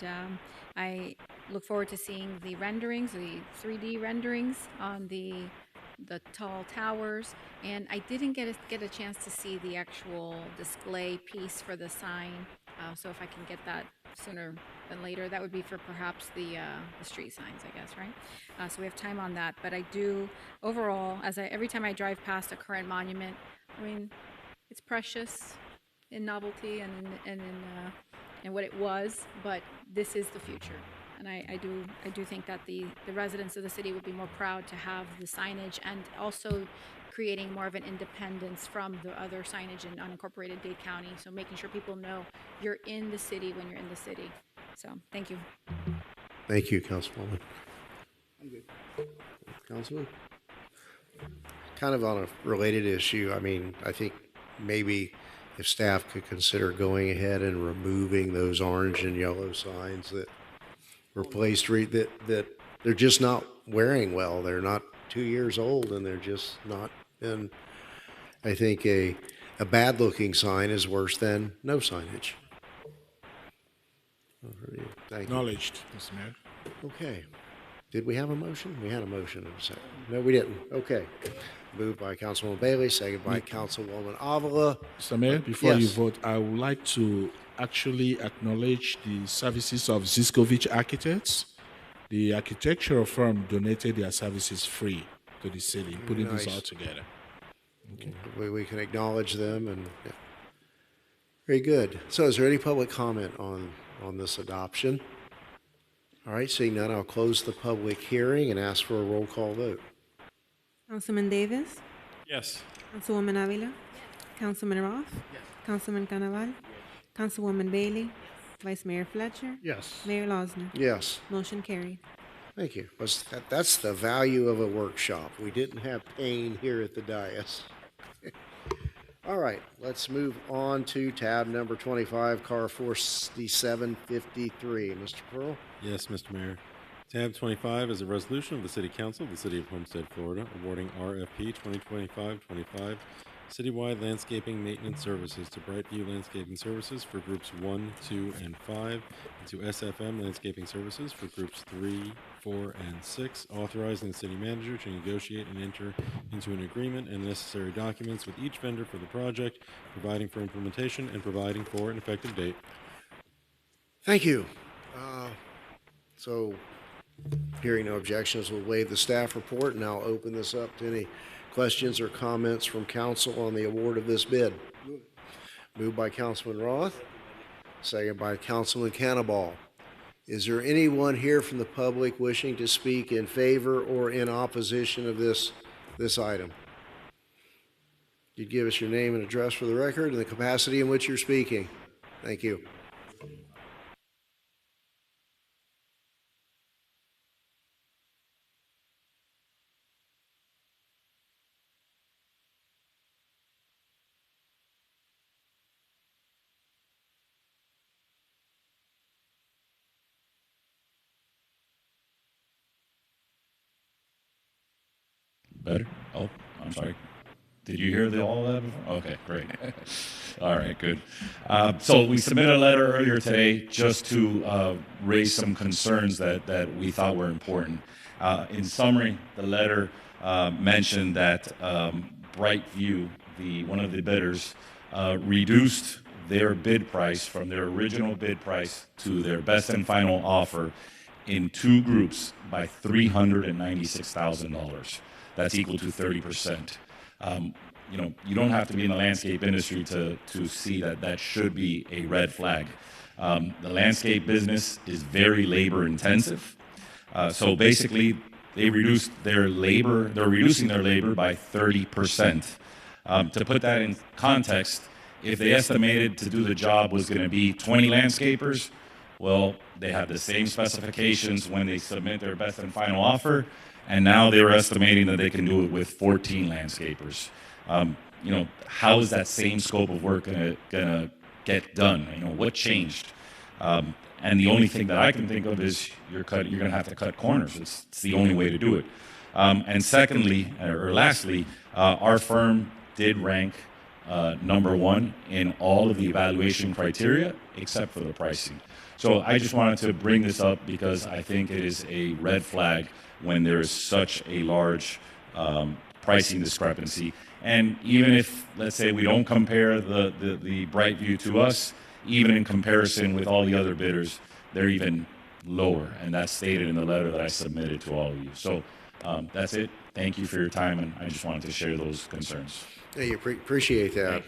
I look forward to seeing the renderings, the 3D renderings on the tall towers. And I didn't get a chance to see the actual display piece for the sign. So if I can get that sooner than later, that would be for perhaps the street signs, I guess, right? So we have time on that. But I do overall, every time I drive past a current monument, I mean, it's precious in novelty and in what it was, but this is the future. And I do think that the residents of the city would be more proud to have the signage, and also creating more of an independence from the other signage in unincorporated Dade County. So making sure people know you're in the city when you're in the city. So thank you. Thank you, Councilwoman. I'm good. Councilman? Kind of on a related issue, I think maybe if staff could consider going ahead and removing those orange and yellow signs that were placed, that they're just not wearing well. They're not 2 years old, and they're just not been, I think a bad looking sign is worse than no signage. Thank you. Acknowledged, Mr. Mayor. Okay. Did we have a motion? We had a motion in a second. No, we didn't. Okay. Moved by Councilwoman Bailey, second by Councilwoman Avila. Mr. Mayor, before you Yes. vote, I would like to actually acknowledge the services of Ziskovich Architects. The architectural firm donated their services free to the city, putting this Nice. all together. Okay. We can acknowledge them, and yeah. Very good. So is there any public comment on this adoption? All right, seeing none, I'll close the public hearing and ask for a roll call vote. Councilman Davis? Yes. Councilwoman Avila? Councilman Roth? Councilman Canaval? Councilwoman Bailey? Vice Mayor Fletcher? Yes. Mayor Losner? Yes. Motion carried. Thank you. That's the value of a workshop. We didn't have pain here at the dais. All right, let's move on to tab number 25, car 4753. Mr. Pearl? Yes, Mr. Mayor. Tab 25 is a resolution of the City Council of the City of Homestead, Florida, awarding RFP 2025-25 citywide landscaping maintenance services to Brightview Landscaping Services for groups 1, 2, and 5, and to SFM Landscaping Services for groups 3, 4, and 6, authorizing the city manager to negotiate and enter into an agreement and necessary documents with each vendor for the project, providing for implementation and providing for an effective date. Thank you. So, hearing no objections, we'll waive the staff report, and I'll open this up to any questions or comments from council on the award of this bid. Moved by Councilman Roth, second by Councilman Cannonball. Is there anyone here from the public wishing to speak in favor or in opposition of this item? You'd give us your name and address for the record and the capacity in which you're speaking. Thank you. Better? Oh, I'm sorry. Did you hear all of that before? Okay, great. All right, good. So we submitted a letter earlier today just to raise some concerns that we thought were important. In summary, the letter mentioned that Brightview, one of the bidders, reduced their bid price from their original bid price to their best and final offer in two groups by $396,000. That's equal to 30%. You don't have to be in the landscape industry to see that should be a red flag. The landscape business is very labor intensive. So basically, they reduced their labor. They're reducing their labor by 30%. To put that in context, if they estimated to do the job was going to be 20 landscapers, well, they have the same specifications when they submit their best and final offer, and now they're estimating that they can do it with 14 landscapers. How is that same scope of work gonna get done? What changed? And the only thing that I can think of is you're gonna have to cut corners. It's the only way to do it. And secondly, or lastly, our firm did rank number one in all of the evaluation criteria except for the pricing. So I just wanted to bring this up because I think it is a red flag when there is such a large pricing discrepancy. And even if, let's say, we don't compare the Brightview to us, even in comparison with all the other bidders, they're even lower. And that's stated in the letter that I submitted to all of you. So that's it. Thank you for your time, and I just wanted to share those concerns. Yeah, you appreciate that.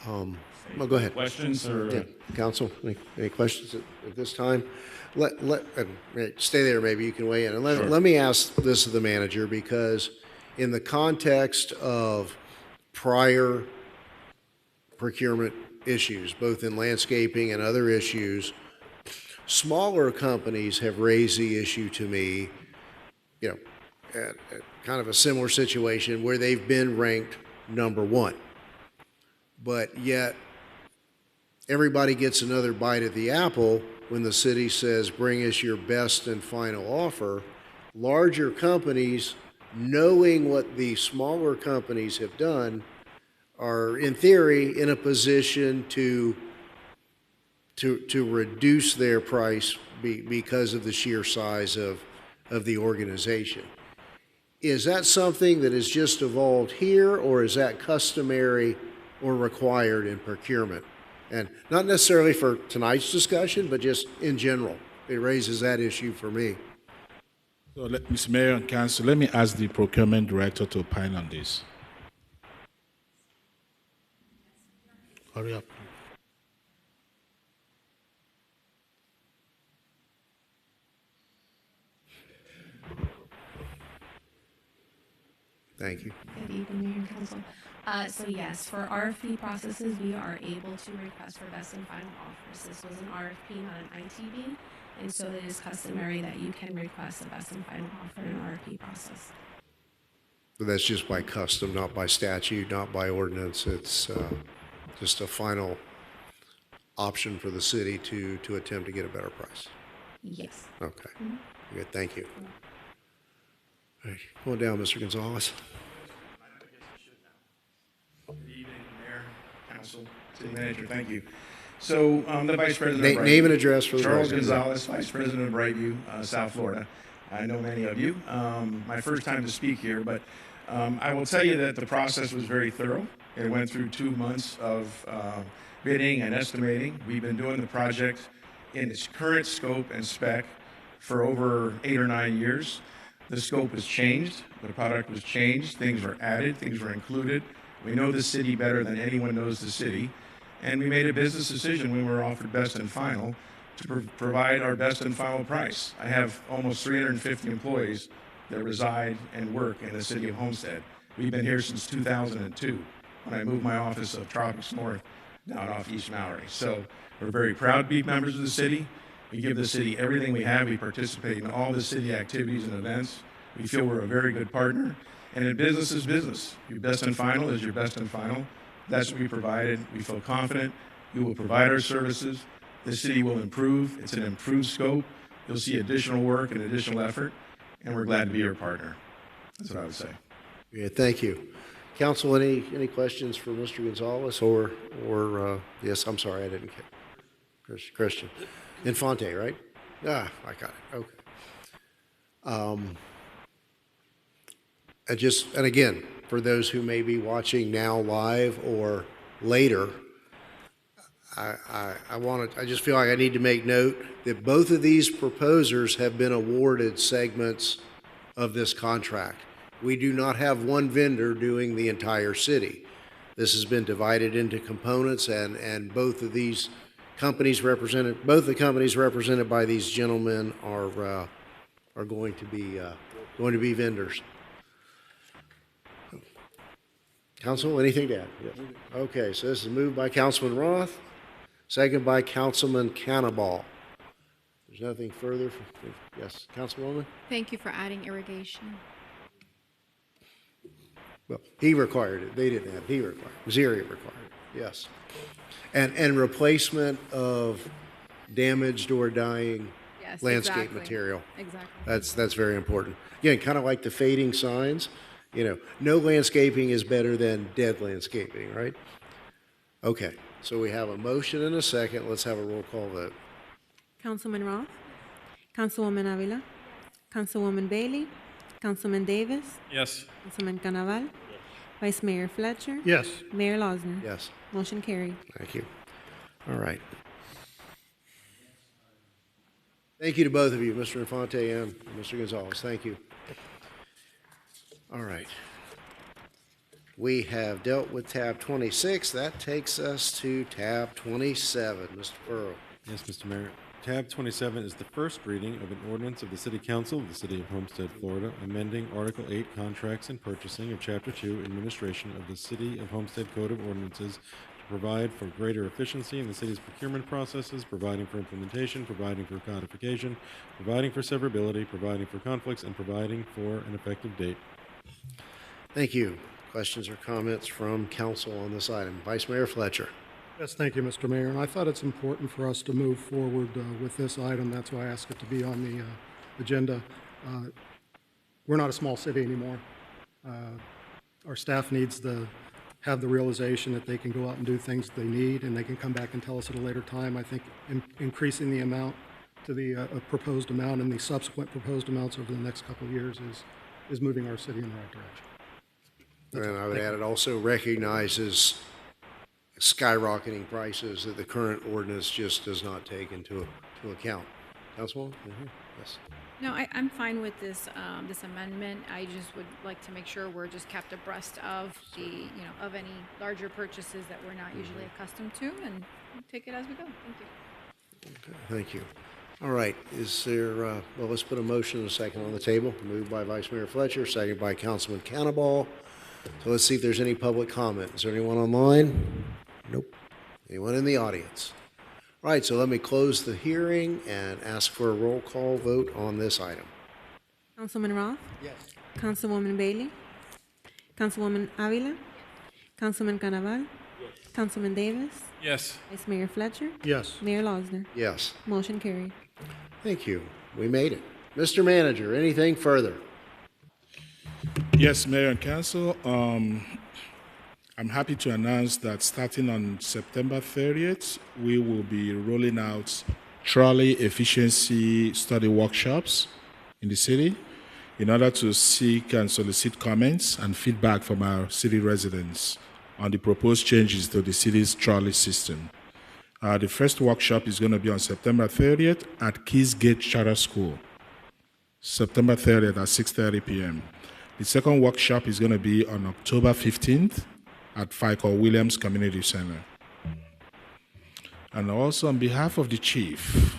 And, well, go ahead. Questions or Council? Any questions at this time? Stay there. Maybe you can weigh in. And let me ask this of the manager, because in the context of prior procurement issues, both in landscaping and other issues, smaller companies have raised the issue to me, at kind of a similar situation where they've been ranked number one. But yet, everybody gets another bite at the apple when the city says, bring us your best and final offer. Larger companies, knowing what the smaller companies have done, are in theory in a position to reduce their price because of the sheer size of the organization. Is that something that has just evolved here, or is that customary or required in procurement? And not necessarily for tonight's discussion, but just in general. It raises that issue for me. So, Mr. Mayor and Council, let me ask the procurement director to opine on this. Hurry up. Thank you. Good evening, Mayor and Council. So yes, for RFP processes, we are able to request for best and final offers. This was an RFP, not an ITB, and so it is customary that you can request a best and final offer in an RFP process. But that's just by custom, not by statute, not by ordinance. It's just a final option for the city to attempt to get a better price. Yes. Okay. Good. Thank you. All right. Go down, Mr. Gonzalez. Good evening, Mayor, Council, City Manager. Thank you. So the Vice President of Name and address for the Charles record. Gonzalez, Vice President of Brightview, South Florida. I know many of you. My first time to speak here, but I will tell you that the process was very thorough. It went through 2 months of bidding and estimating. We've been doing the project in its current scope and spec for over 8 or 9 years. The scope has changed. The product was changed. Things were added. Things were included. We know the city better than anyone knows the city. And we made a business decision when we were offered best and final to provide our best and final price. I have almost 350 employees that reside and work in the city of Homestead. We've been here since 2002 when I moved my office of Tropics North down off East Mallory. So we're very proud to be members of the city. We give the city everything we have. We participate in all the city activities and events. We feel we're a very good partner. And in business is business. Your best and final is your best and final. That's what we provided. We feel confident. We will provide our services. The city will improve. It's an improved scope. You'll see additional work and additional effort. And we're glad to be your partner. That's what I would say. Yeah, thank you. Council, any questions for Mr. Gonzalez or yes, I'm sorry, I didn't get Christian. Infante, right? I got it. Okay. And again, for those who may be watching now live or later, I just feel like I need to make note that both of these proposers have been awarded segments of this contract. We do not have one vendor doing the entire city. This has been divided into components, and both of these companies represented, both the companies represented by these gentlemen are going to be vendors. Council, anything to add? Yes. Okay, so this is moved by Councilman Roth, second by Councilman Cannabal. There's nothing further. Yes, Councilwoman? Thank you for adding irrigation. Well, he required it. They didn't have. He required it. Zeri required it. Yes. And replacement of damaged or dying landscape exactly. material. Exactly. That's very important. Again, kind of like the fading signs. You know, no landscaping is better than dead landscaping, right? Okay, so we have a motion and a second. Let's have a roll call vote. Councilman Roth, Councilwoman Avila, Councilwoman Bailey, Councilman Davis, Yes. Councilman Canaval, Vice Mayor Fletcher, Yes. Mayor Losner. Yes. Motion carried. Thank you. All right. Thank you to both of you, Mr. Infante and Mr. Gonzalez. Thank you. All right. We have dealt with tab 26. That takes us to tab 27. Mr. Burrow. Yes, Mr. Mayor. Tab 27 is the first reading of an ordinance of the City Council of the City of Homestead, Florida, amending Article 8 Contracts and Purchasing of Chapter 2 Administration of the City of Homestead Code of Ordinances to provide for greater efficiency in the city's procurement processes, providing for implementation, providing for codification, providing for severability, providing for conflicts, and providing for an effective date. Thank you. Questions or comments from council on this item? Vice Mayor Fletcher. Yes, thank you, Mr. Mayor. And I thought it's important for us to move forward with this item. That's why I asked it to be on the agenda. We're not a small city anymore. Our staff needs to have the realization that they can go out and do things they need, and they can come back and tell us at a later time. I think increasing the amount to the proposed amount and the subsequent proposed amounts over the next couple of years is moving our city in the right direction. And I would add, it also recognizes skyrocketing prices that the current ordinance just does not take into account. Councilwoman? Yes. No, I'm fine with this this amendment. I just would like to make sure we're just kept abreast of of any larger purchases that we're not usually accustomed to, and take it as we go. Thank you. Okay, thank you. All right, is there, well, let's put a motion and a second on the table. Moved by Vice Mayor Fletcher, second by Councilman Cannabal. So let's see if there's any public comment. Is there anyone online? Nope. Anyone in the audience? All right, so let me close the hearing and ask for a roll call vote on this item. Councilman Roth, Yes. Councilwoman Bailey, Councilwoman Avila, Councilman Canaval, Councilman Davis, Yes. Vice Mayor Fletcher, Yes. Mayor Losner. Yes. Motion carried. Thank you. We made it. Mr. Manager, anything further? Yes, Mayor and Council. I'm happy to announce that starting on September 30th, we will be rolling out trolley efficiency study workshops in the city in order to seek and solicit comments and feedback from our city residents on the proposed changes to the city's trolley system. The first workshop is going to be on September 30th at Keys Gate Charter School, September 30th at 6:30 p.m. The second workshop is going to be on October 15th at Fico Williams Community Center. And also on behalf of the chief,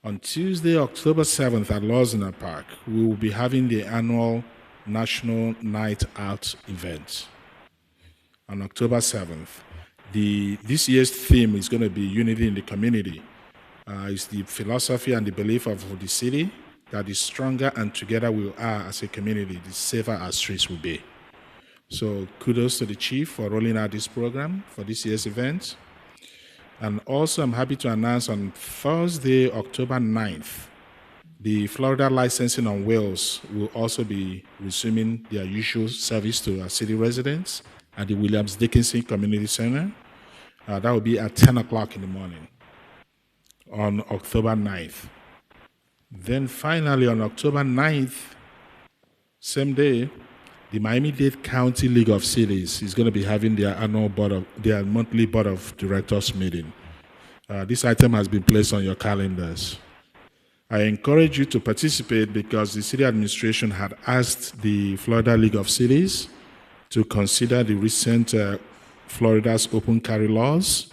on Tuesday, October 7th at Losner Park, we will be having the annual National Night Out event on October 7th. This year's theme is going to be unity in the community. It's the philosophy and the belief of the city that the stronger and together we are as a community, the safer our streets will be. So kudos to the chief for rolling out this program for this year's event. And also I'm happy to announce on Thursday, October 9th The Florida Licensing on Wheels will also be resuming their usual service to our city residents at the Williams Dickinson Community Center. That will be at 10 o'clock in the morning on October 9th. Then finally, on October 9th, same day, the Miami-Dade County League of Cities is going to be having their their monthly board of directors meeting. This item has been placed on your calendars. I encourage you to participate because the city administration had asked the Florida League of Cities to consider the recent Florida's open carry laws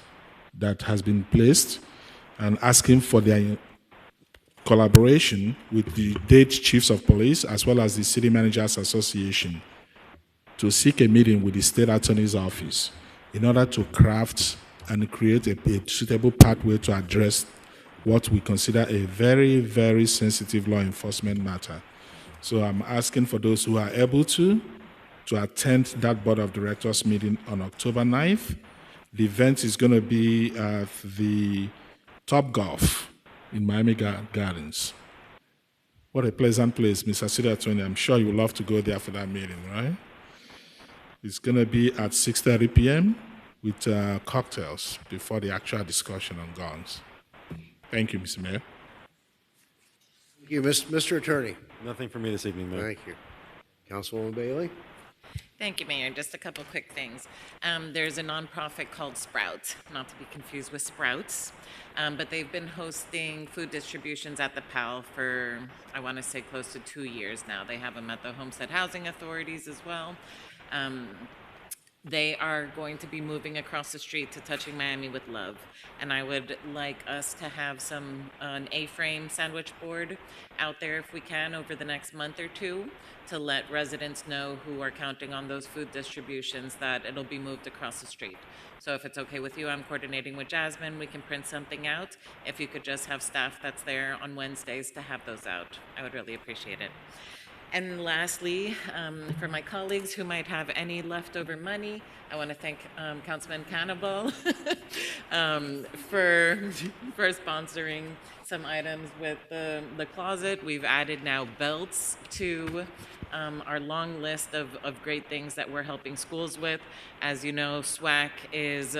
that has been placed and asking for their collaboration with the Dade Chiefs of Police as well as the City Managers Association to seek a meeting with the State Attorney's Office in order to craft and create a suitable pathway to address what we consider a very, very sensitive law enforcement matter. So I'm asking for those who are able to attend that Board of Directors meeting on October 9th. The event is going to be at the Top Golf in Miami Gardens. What a pleasant place, Mr. City Attorney. I'm sure you would love to go there for that meeting, right? It's going to be at 6:30 p.m. with cocktails before the actual discussion on guns. Thank you, Mr. Mayor. Thank you, Mr. Attorney. Nothing for me this evening, Mayor. Thank you. Councilwoman Bailey? Thank you, Mayor. Just a couple quick things. There's a nonprofit called Sprouts, not to be confused with Sprouts, but they've been hosting food distributions at the PAL for, I want to say, close to 2 years now. They have them at the Homestead Housing Authorities as well. They are going to be moving across the street to Touching Miami with Love. And I would like us to have an A-frame sandwich board out there if we can over the next month or two to let residents know who are counting on those food distributions that it'll be moved across the street. So if it's okay with you, I'm coordinating with Jasmine. We can print something out. If you could just have staff that's there on Wednesdays to have those out, I would really appreciate it. And lastly, for my colleagues who might have any leftover money, I want to thank Councilman Cannibal for sponsoring some items with the closet. We've added now belts to our long list of great things that we're helping schools with. As you know, SWAC is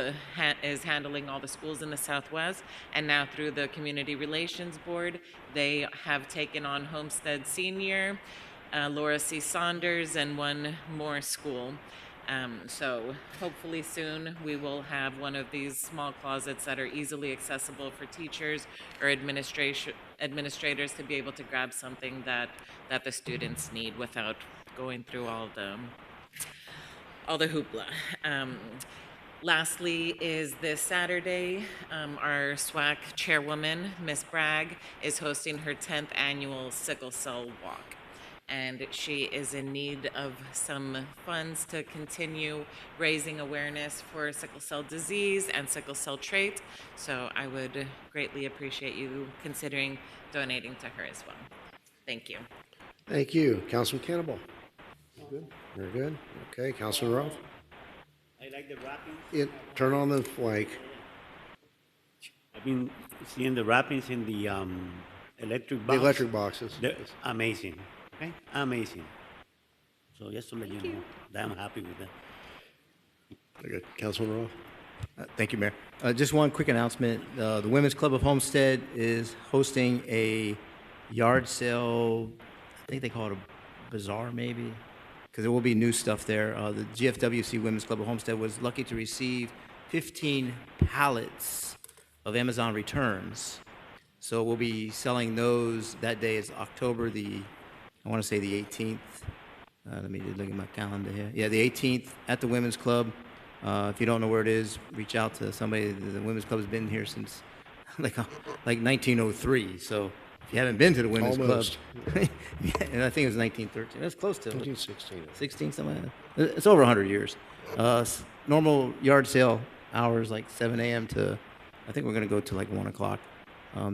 handling all the schools in the Southwest, and now through the Community Relations Board, they have taken on Homestead Senior, Laura C. Saunders, and one more school. So hopefully soon we will have one of these small closets that are easily accessible for teachers or administrators to be able to grab something that the students need without going through all the hoopla. Lastly is this Saturday, our SWAC chairwoman, Ms. Bragg, is hosting her 10th annual sickle cell walk. And she is in need of some funds to continue raising awareness for sickle cell disease and sickle cell trait. So I would greatly appreciate you considering donating to her as well. Thank you. Thank you. Councilman Cannibal? Good. Very good. Okay, Councilman Roth? I like the wrappings. Turn on the mic. I've been seeing the wrappings in the electric box. The electric boxes. They're amazing. Okay? Amazing. So just to let you know that I'm happy with that. Very good. Councilman Roth? Thank you, Mayor. Just one quick announcement. The Women's Club of Homestead is hosting a yard sale. I think they call it a bazaar, maybe, because there will be new stuff there. The GFWC Women's Club of Homestead was lucky to receive 15 pallets of Amazon returns. So we'll be selling those. That day is October I want to say the 18th. Let me look at my calendar here. Yeah, the 18th at the Women's Club. If you don't know where it is, reach out to somebody. The Women's Club has been here since like 1903. So if you haven't been to the Women's Club, and I think it was 1913. That's close to 1916. 16, something like that. It's over 100 years. Normal yard sale hours like 7 a.m. to, I think we're going to go to like 1 o'clock.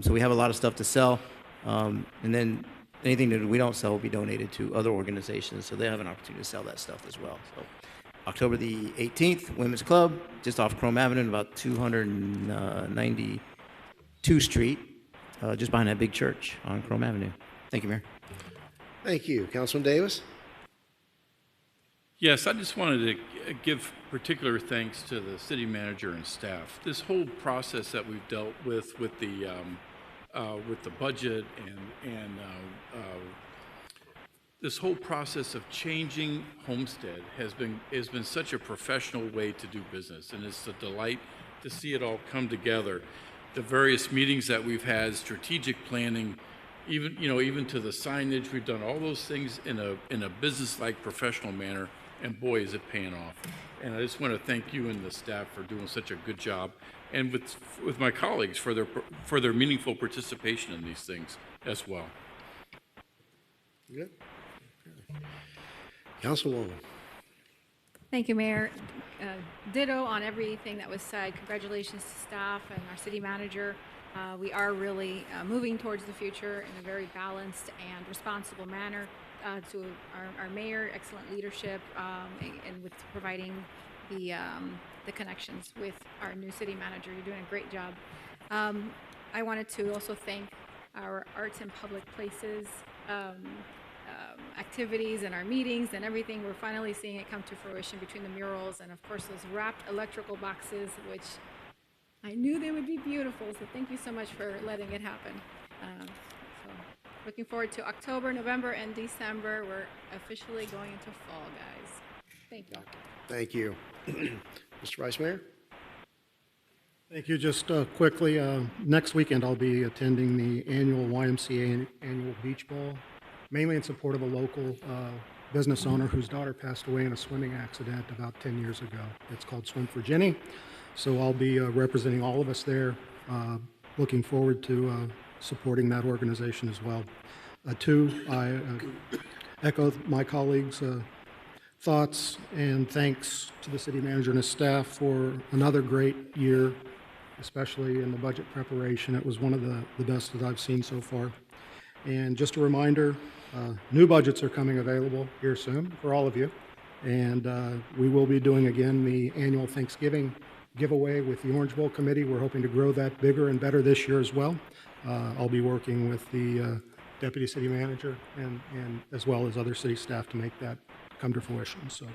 So we have a lot of stuff to sell. And then anything that we don't sell will be donated to other organizations, so they have an opportunity to sell that stuff as well. So October the 18th, Women's Club, just off Chrome Avenue, about 292 Street. just behind that big church on Chrome Avenue. Thank you, Mayor. Thank you. Councilman Davis? Yes, I just wanted to give particular thanks to the city manager and staff. This whole process that we've dealt with the budget and this whole process of changing Homestead has been such a professional way to do business, and it's a delight to see it all come together. The various meetings that we've had, strategic planning, even to the signage, we've done all those things in a business-like, professional manner. And boy, is it paying off. And I just want to thank you and the staff for doing such a good job, and with my colleagues for their meaningful participation in these things as well. Good. Councilwoman. Thank you, Mayor. Ditto on everything that was said. Congratulations to staff and our city manager. We are really moving towards the future in a very balanced and responsible manner. To our mayor, excellent leadership, and with providing the connections with our new city manager. You're doing a great job. I wanted to also thank our arts and public places activities and our meetings and everything. We're finally seeing it come to fruition between the murals and, of course, those wrapped electrical boxes, which I knew they would be beautiful. So thank you so much for letting it happen. Looking forward to October, November, and December. We're officially going into fall, guys. Thank you. Thank you. Mr. Vice Mayor? Thank you. Just quickly, next weekend I'll be attending the annual YMCA annual beach ball, mainly in support of a local business owner whose daughter passed away in a swimming accident about 10 years ago. It's called Swim for Jenny. So I'll be representing all of us there. Looking forward to supporting that organization as well. I echo my colleagues' thoughts and thanks to the city manager and his staff for another great year, especially in the budget preparation. It was one of the best that I've seen so far. And just a reminder, new budgets are coming available here soon for all of you. And we will be doing again the annual Thanksgiving giveaway with the Orange Bowl Committee. We're hoping to grow that bigger and better this year as well. I'll be working with the deputy city manager and as well as other city staff to make that come to fruition. So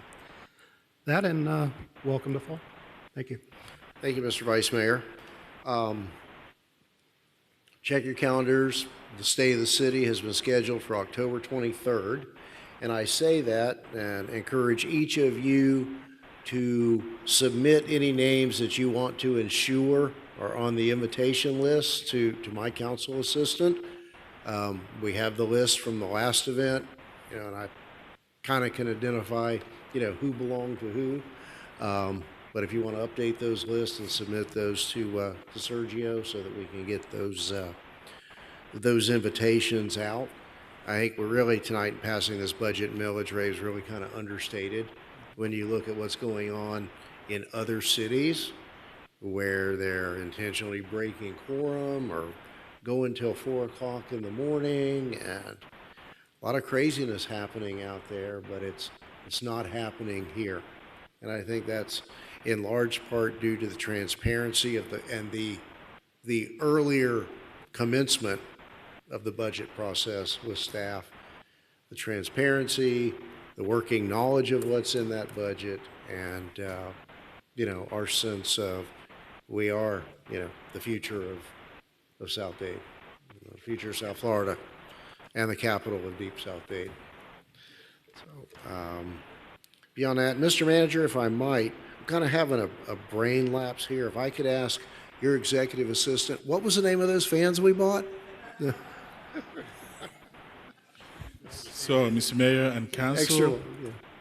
that, and welcome to fall. Thank you. Thank you, Mr. Vice Mayor. Check your calendars. The State of the City has been scheduled for October 23rd. And I say that and encourage each of you to submit any names that you want to ensure are on the invitation list to my council assistant. We have the list from the last event, and I kind of can identify, who belonged to who. But if you want to update those lists and submit those to Sergio so that we can get those invitations out. I think we're really tonight passing this budget millage rate is really kind of understated when you look at what's going on in other cities where they're intentionally breaking quorum or going till 4 o'clock in the morning, and a lot of craziness happening out there, but it's not happening here. And I think that's in large part due to the transparency of the earlier commencement of the budget process with staff, the transparency, the working knowledge of what's in that budget, and our sense of we are, the future of South Dade, the future of South Florida, and the capital of Deep South Dade. So, beyond that, Mr. Manager, if I might, I'm kind of having a brain lapse here. If I could ask your executive assistant, what was the name of those fans we bought? So, Mr. Mayor and Council,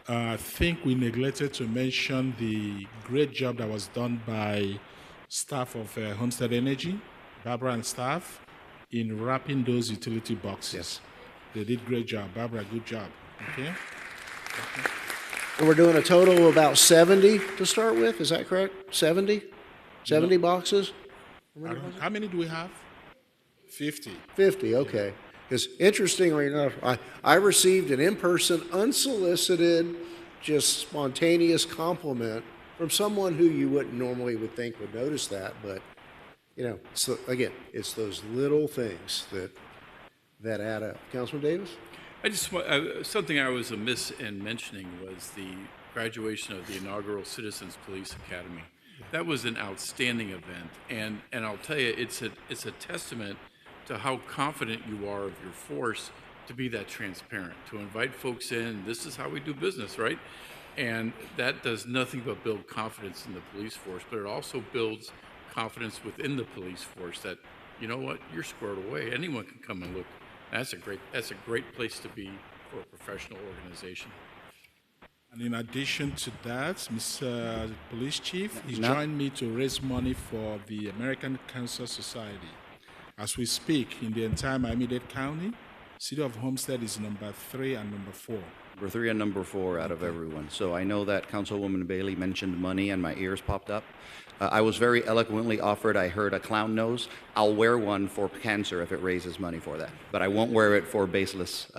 yeah. I think we neglected to mention the great job that was done by staff of Homestead Energy, Barbara and staff, in wrapping those utility boxes. Yes. They did great job. Barbara, good job. Okay. And we're doing a total of about 70 to start with, is that correct? 70? 70 boxes? How many do we have? 50. 50, okay. Because interestingly enough, I received an in-person, unsolicited, just spontaneous compliment from someone who you wouldn't normally would think would notice that, but you know, so again, it's those little things that add up. Councilman Davis? I just want, something I was amiss in mentioning was the graduation of the inaugural Citizens Police Academy. That was an outstanding event, and I'll tell you, it's a testament to how confident you are of your force to be that transparent, to invite folks in. This is how we do business, right? And that does nothing but build confidence in the police force, but it also builds confidence within the police force that, you know what, you're squared away. Anyone can come and look. That's a great place to be for a professional organization. And in addition to that, Mr. Police Chief, he No. joined me to raise money for the American Cancer Society. As we speak, in the entire Miami-Dade County, City of Homestead is number 3 and number 4. Number 3 and number 4 out of everyone. So I know that Councilwoman Bailey mentioned money and my ears popped up. I was very eloquently offered, I heard a clown nose. I'll wear one for cancer if it raises money for that. But I won't wear it for baseless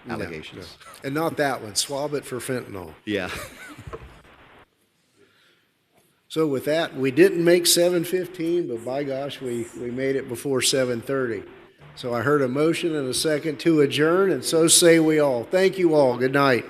allegations. No. And not that one. Swab it for fentanyl. Yeah. So with that, we didn't make 7:15, but by gosh, we made it before 7:30. So I heard a motion and a second to adjourn, and so say we all. Thank you all. Good night.